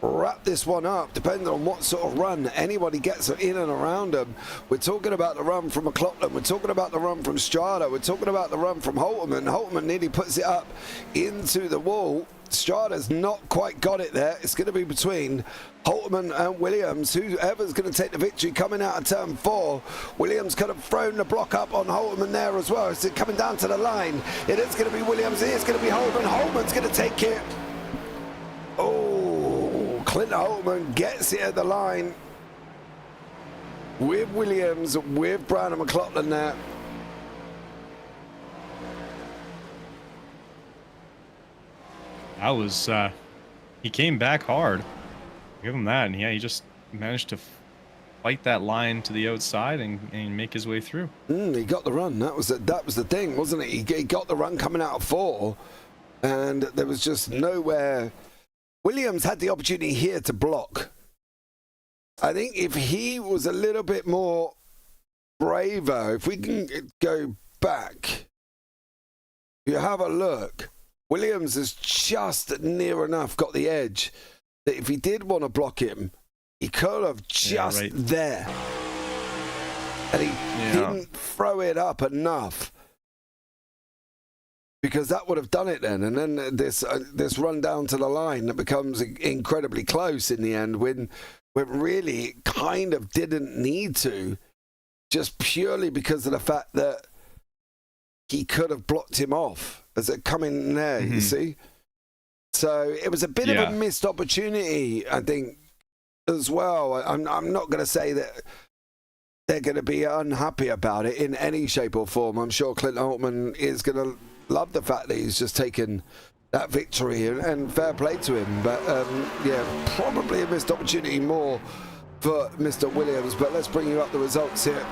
wrap this one up, depending on what sort of run anybody gets in and around him. We're talking about the run from McLaughlin. We're talking about the run from Strada. We're talking about the run from Halterman. Halterman nearly puts it up into the wall. Strada's not quite got it there. It's going to be between Halterman and Williams. Whoever's going to take the victory coming out of turn 4. Williams could have thrown the block up on Halterman there as well. Is it coming down to the line? It is going to be Williams. It is going to be Halterman. Halterman's going to take it. Oh, Clinton Halterman gets it at the line with Williams, with Brown and McLaughlin there. That was, he came back hard. Give him that. And yeah, he just managed to fight that line to the outside and make his way through. He got the run. That was the thing, wasn't it? He got the run coming out of 4, and there was just nowhere. Williams had the opportunity here to block. I think if he was a little bit more braver, if we can go back, you have a look. Williams has just near enough got the edge that if he did want to block him, he could have just there. And he didn't throw it up enough, because that would have done it then. And then this run down to the line that becomes incredibly close in the end, when really it kind of didn't need to, just purely because of the fact that he could have blocked him off as it come in there, you see? So it was a bit of a missed opportunity, I think, as well. I'm not going to say that they're going to be unhappy about it in any shape or form. I'm sure Clint Halterman is going to love the fact that he's just taken that victory, and fair play to him. But, probably a missed opportunity more for Mr. Williams. But let's bring you up the results here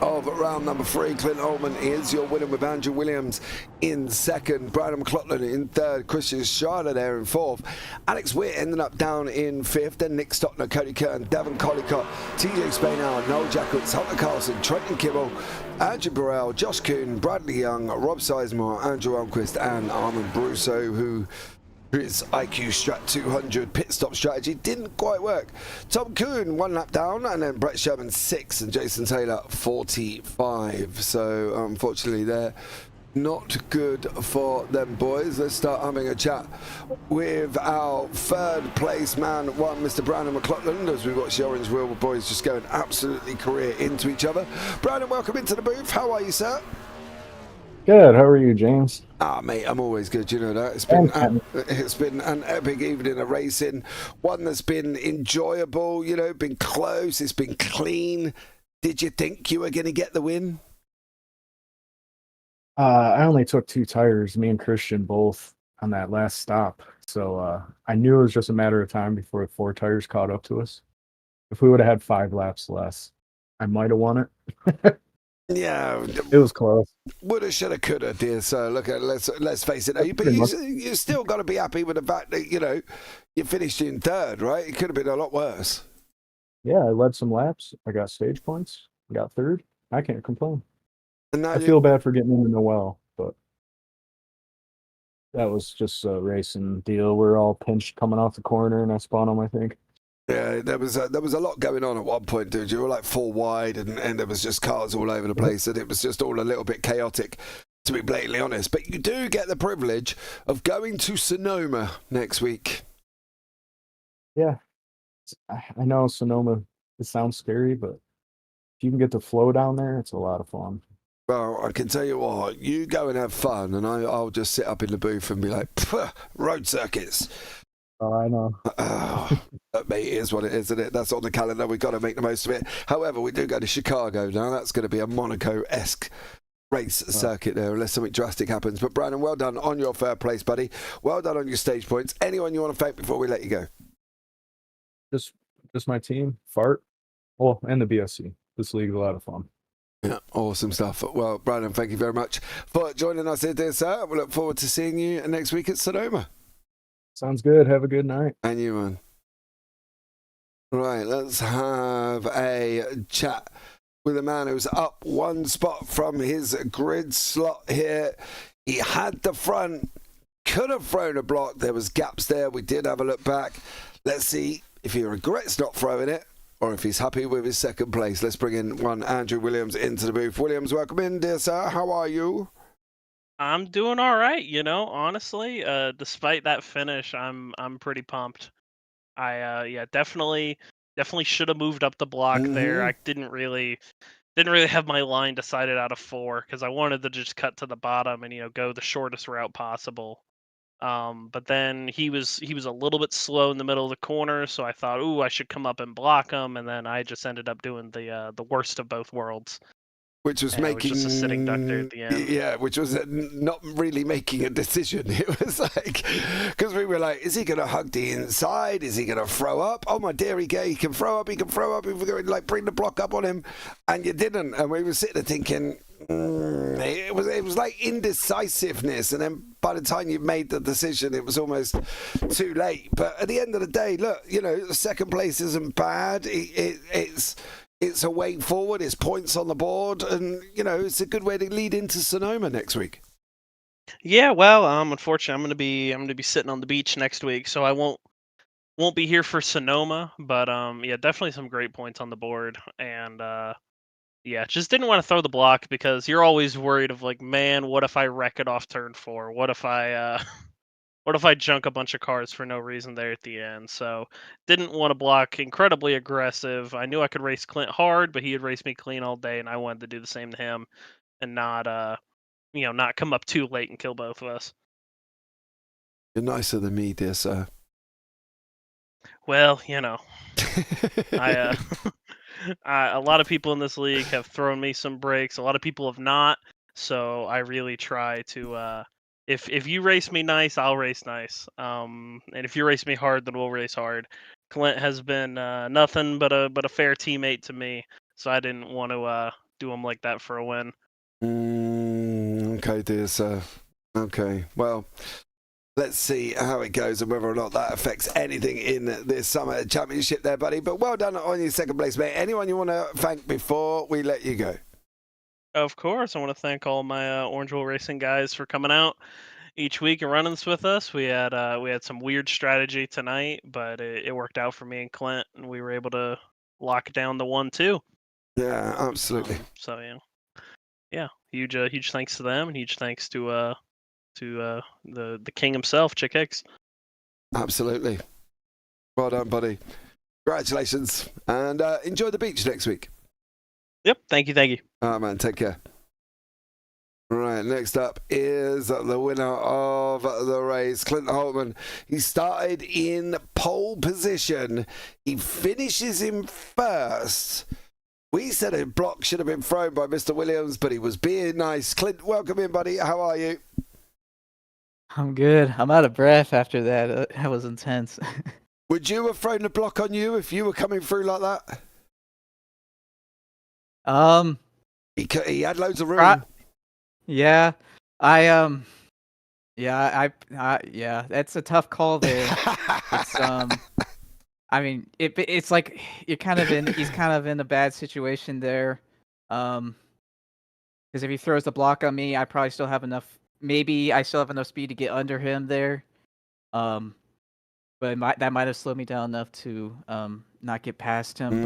of round number 3. Clint Halterman is your winner with Andrew Williams in 2nd, Brandon McLaughlin in 3rd, Christian Schrader there in 4th, Alex Witt ended up down in 5th, then Nick Stockner, Cody Curtin, Devon Collicott, TJ Spainhour, Noel Jacobs, Hunter Carlson, Trenton Kibble, Andrew Burrell, Josh Kuhn, Bradley Young, Rob Sizemore, Andrew Almquist and Armand Brusso, who His IQ Strat 200 pit stop strategy didn't quite work. Tom Kuhn 1 lap down, and then Brett Sherman 6, and Jason Taylor 45. So unfortunately, they're not good for them boys. Let's start having a chat with our third place man, one Mr. Brandon McLaughlin, as we watch the Orange Wheel boys just going absolutely career into each other. Brandon, welcome into the booth. How are you, sir? Good. How are you, James? Ah, mate, I'm always good. You know that. It's been an epic evening of racing. One that's been enjoyable. You know, been close. It's been clean. Did you think you were going to get the win? I only took 2 tires, me and Christian both, on that last stop. So I knew it was just a matter of time before 4 tires caught up to us. If we would have had 5 laps less, I might have won it. Yeah, it was close. Woulda, shoulda, coulda, dear sir. Look at let's face it. But you still got to be happy with the fact that you finished in 3rd, right? It could have been a lot worse. Yeah, I led some laps. I got stage points. I got 3rd. I can't complain. And I feel bad for getting into Noel, but that was just a racing deal. We're all pinched coming off the corner, and I spun them, I think. Yeah, there was a lot going on at one point, dude. You were like 4 wide, and there was just cars all over the place, and it was just all a little bit chaotic, to be blatantly honest. But you do get the privilege of going to Sonoma next week. Yeah, I know Sonoma. It sounds scary, but if you can get the flow down there, it's a lot of fun. Well, I can tell you what, you go and have fun, and I'll just sit up in the booth and be like, road circuits. Oh, I know. Mate, it is what it is, isn't it? That's on the calendar. We've got to make the most of it. However, we do go to Chicago now. That's going to be a Monaco-esque race circuit there, unless something drastic happens. But Brandon, well done on your 3rd place, buddy. Well done on your stage points. Anyone you want to thank before we let you go? Just my team, Fart, and the BSC. This league is a lot of fun. Yeah, awesome stuff. Well, Brandon, thank you very much for joining us here, dear sir. We look forward to seeing you next week at Sonoma. Sounds good. Have a good night. And you, man. Right, let's have a chat with a man who's up 1 spot from his grid slot here. He had the front, could have thrown a block. There was gaps there. We did have a look back. Let's see if he regrets not throwing it or if he's happy with his 2nd place. Let's bring in one Andrew Williams into the booth. Williams, welcome in, dear sir. How are you? I'm doing all right, honestly. Despite that finish, I'm pretty pumped. I definitely should have moved up the block there. I didn't really have my line decided out of 4 because I wanted to just cut to the bottom and go the shortest route possible. But then he was a little bit slow in the middle of the corner, so I thought, ooh, I should come up and block him, and then I just ended up doing the worst of both worlds. Which was making just a sitting duck there at the end. Yeah, which was not really making a decision. It was like, because we were like, is he going to hug the inside? Is he going to throw up? Oh my dear, he can throw up. He can throw up. If we're going to like bring the block up on him, and you didn't. And we were sitting there thinking, it was like indecisiveness. And then by the time you made the decision, it was almost too late. But at the end of the day, look, 2nd place isn't bad. It's a way forward. It's points on the board, and it's a good way to lead into Sonoma next week. Yeah, well, unfortunately, I'm gonna be sitting on the beach next week, so I won't be here for Sonoma. But yeah, definitely some great points on the board, and yeah, just didn't want to throw the block because you're always worried of like, man, what if I wreck it off turn 4? What if I what if I junk a bunch of cars for no reason there at the end? So didn't want to block incredibly aggressive. I knew I could race Clint hard, but he had raced me clean all day, and I wanted to do the same to him and not not come up too late and kill both of us. You're nicer than me, dear sir. Well, I a lot of people in this league have thrown me some breaks. A lot of people have not. So I really try to if you race me nice, I'll race nice. And if you race me hard, then we'll race hard. Clint has been nothing but a fair teammate to me, so I didn't want to do him like that for a win. Okay, dear sir. Okay, well, let's see how it goes and whether or not that affects anything in this summer championship there, buddy. But well done on your 2nd place, mate. Anyone you want to thank before we let you go? Of course, I want to thank all my Orange Wheel Racing guys for coming out each week and running this with us. We had some weird strategy tonight, but it worked out for me and Clint, and we were able to lock down the 1-2. Yeah, absolutely. So yeah, huge thanks to them, and huge thanks to the king himself, Chick Hicks. Absolutely. Well done, buddy. Congratulations, and enjoy the beach next week. Yep, thank you. All right, man, take care. Right, next up is the winner of the race, Clinton Holtman. He started in pole position. He finishes in first. We said a block should have been thrown by Mr. Williams, but he was being nice. Clint, welcome in, buddy. How are you? I'm good. I'm out of breath after that. That was intense. Would you have thrown the block on you if you were coming through like that? He had loads of room. Yeah, yeah, that's a tough call there. It's I mean, it's like he's kind of in a bad situation there. Because if he throws the block on me, I probably still have enough. Maybe I still have enough speed to get under him there. But that might have slowed me down enough to not get past him.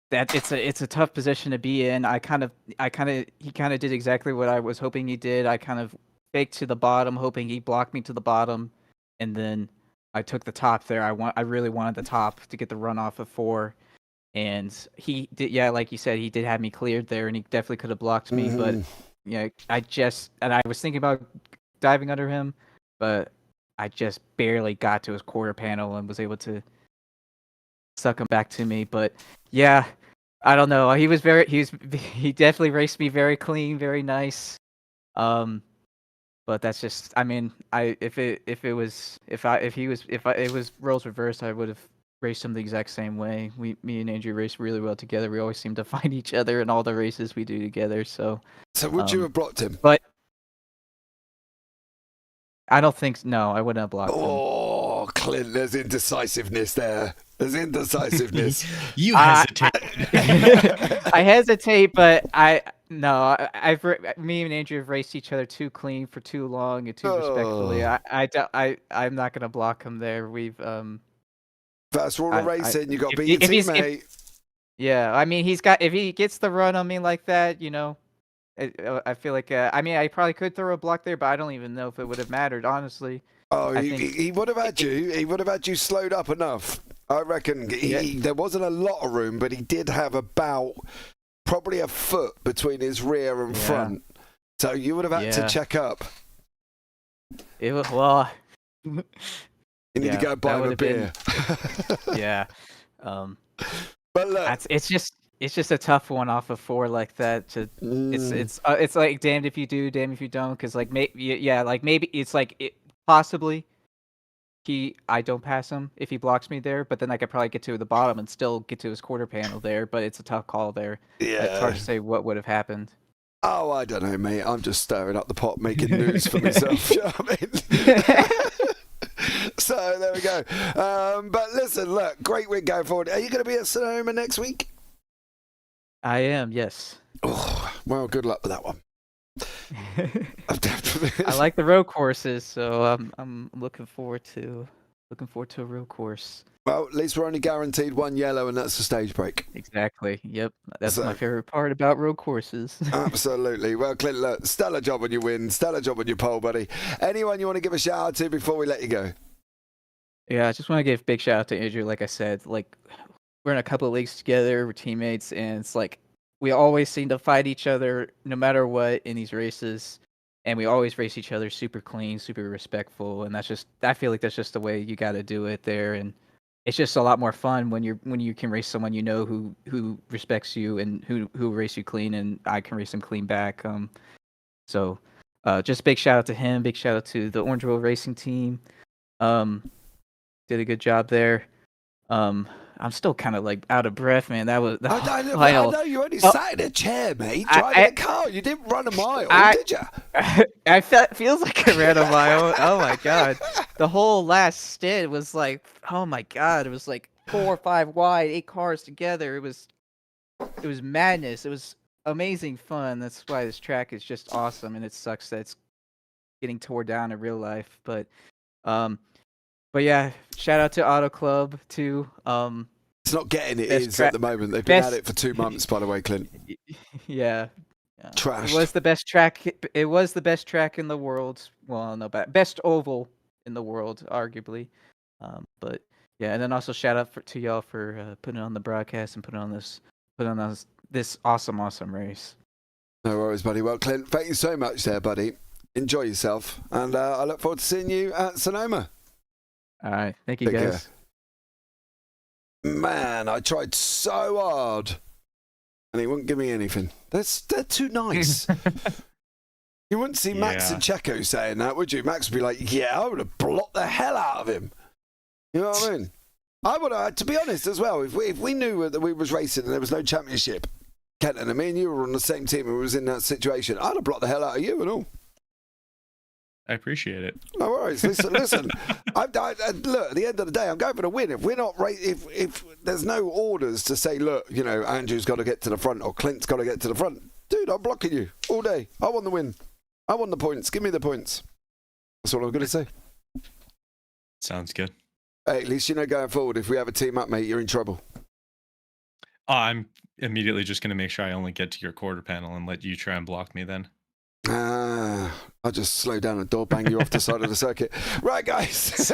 But it's a tough position to be in. He kind of did exactly what I was hoping he did. I kind of faked to the bottom, hoping he blocked me to the bottom, and then I took the top there. I really wanted the top to get the run off of 4, and he did. Yeah, like you said, he did have me cleared there, and he definitely could have blocked me. But I was thinking about diving under him, but I just barely got to his quarter panel and was able to suck him back to me. But yeah, I don't know. He definitely raced me very clean, very nice. But that's just, I mean, if it was roles reversed, I would have raced him the exact same way. Me and Andrew raced really well together. We always seem to find each other in all the races we do together. So would you have blocked him? But I don't think. No, I wouldn't have blocked him. Oh, Clint, there's indecisiveness there. There's indecisiveness. You hesitate. I hesitate, but me and Andrew have raced each other too clean for too long and too respectfully. I'm not gonna block him there. We've First rule of racing, you got to be your teammate. Yeah, I mean, if he gets the run on me like that, I feel like I probably could throw a block there, but I don't even know if it would have mattered, honestly. Oh, he would have had you. He would have had you slowed up enough. I reckon there wasn't a lot of room, but he did have about probably a foot between his rear and front. So you would have had to check up. It was, well. You need to go buy him a beer. Yeah. But look, it's just a tough one off of 4 like that. It's like damned if you do, damned if you don't. Because maybe it's like possibly I don't pass him if he blocks me there, but then I could probably get to the bottom and still get to his quarter panel there. But it's a tough call there. Yeah, it's hard to say what would have happened. Oh, I don't know, mate. I'm just stirring up the pot, making news for myself. You know what I mean? So there we go. But listen, look, great week going forward. Are you going to be at Sonoma next week? I am, yes. Oh, well, good luck with that one. I like the road courses, so I'm looking forward to a road course. Well, at least we're only guaranteed 1 yellow, and that's the stage break. Exactly. Yep. That's my favorite part about road courses. Absolutely. Well, Clint, look, stellar job on your win. Stellar job on your pole, buddy. Anyone you want to give a shout out to before we let you go? Yeah, I just want to give a big shout out to Andrew. Like I said, we're in a couple of leagues together, we're teammates, and it's like we always seem to fight each other no matter what in these races, and we always race each other super clean, super respectful, and I feel like that's just the way you got to do it there, and it's just a lot more fun when you can race someone who respects you and who race you clean, and I can race them clean back. So just big shout out to him, big shout out to the Orange Road Racing team. Did a good job there. I'm still kind of out of breath, man. That was. I know you only sat in a chair, mate, driving a car. You didn't run a mile, did you? Feels like I ran a mile. Oh my god, the whole last stint was like, oh my god, it was like 4 or 5 wide, 8 cars together. It was madness. It was amazing fun. That's why this track is just awesome, and it sucks that getting tore down in real life. But yeah, shout out to Auto Club too. It's not getting it Best is tra- at the moment. They've been best- at it for 2 months, by the way, Clint. Yeah. Trashed. It was the best track. It was the best track in the world. Well, no, best oval in the world, arguably. But yeah, and then also shout out to y'all for putting on the broadcast and putting on this awesome race. No worries, buddy. Well, Clint, thank you so much there, buddy. Enjoy yourself, and I look forward to seeing you at Sonoma. All right, thank you, Take guys. care. Man, I tried so hard. And he wouldn't give me anything. They're too nice. You wouldn't see Max and Checo saying that, would you? Max would be like, yeah, I would have blocked the hell out of him. You know what I mean? I would have, to be honest as well, if we knew that we was racing and there was no championship, Kenton and me and you were on the same team and we was in that situation, I'd have blocked the hell out of you and all. I appreciate it. No worries. Listen. Look, at the end of the day, I'm going for the win. If we're not if there's no orders to say, look, you know, Andrew's got to get to the front or Clint's got to get to the front, dude, I'm blocking you all day. I want the win. I want the points. Give me the points. That's all I'm going to say. Sounds good. Hey, at least you know going forward, if we have a team up, mate, you're in trouble. I'm immediately just going to make sure I only get to your quarter panel and let you try and block me then. I'll just slow down the door, bang you off the side of the circuit. Right, guys.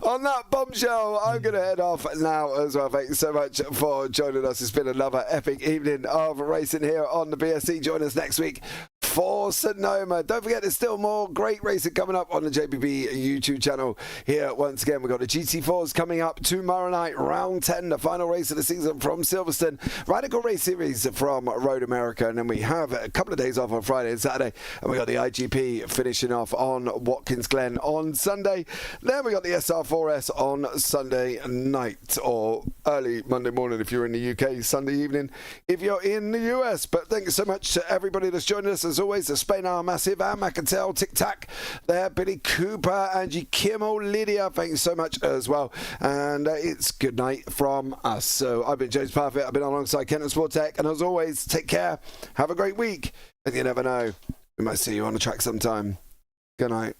On that bombshell, I'm going to head off now as well. Thank you so much for joining us. It's been another epic evening of racing here on the BSC. Join us next week for Sonoma. Don't forget, there's still more great racing coming up on the JPB YouTube channel. Here, once again, we've got the GT4s coming up tomorrow night, round 10, the final race of the season from Silverstone. Radical Race Series from Road America. And then we have a couple of days off on Friday and Saturday. And we got the IGP finishing off on Watkins Glen on Sunday. Then we got the SR4S on Sunday night or early Monday morning if you're in the UK, Sunday evening if you're in the US. But thank you so much to everybody that's joined us. As always, the Spain are massive, and McIntyre, Tic Tac, there, Billy Cooper, Angie Kimmel, Lydia, thank you so much as well. And it's good night from us. So I've been James Parfitt, I've been alongside Kenton Sportak, and as always, take care, have a great week, and you never know, we might see you on the track sometime. Good night.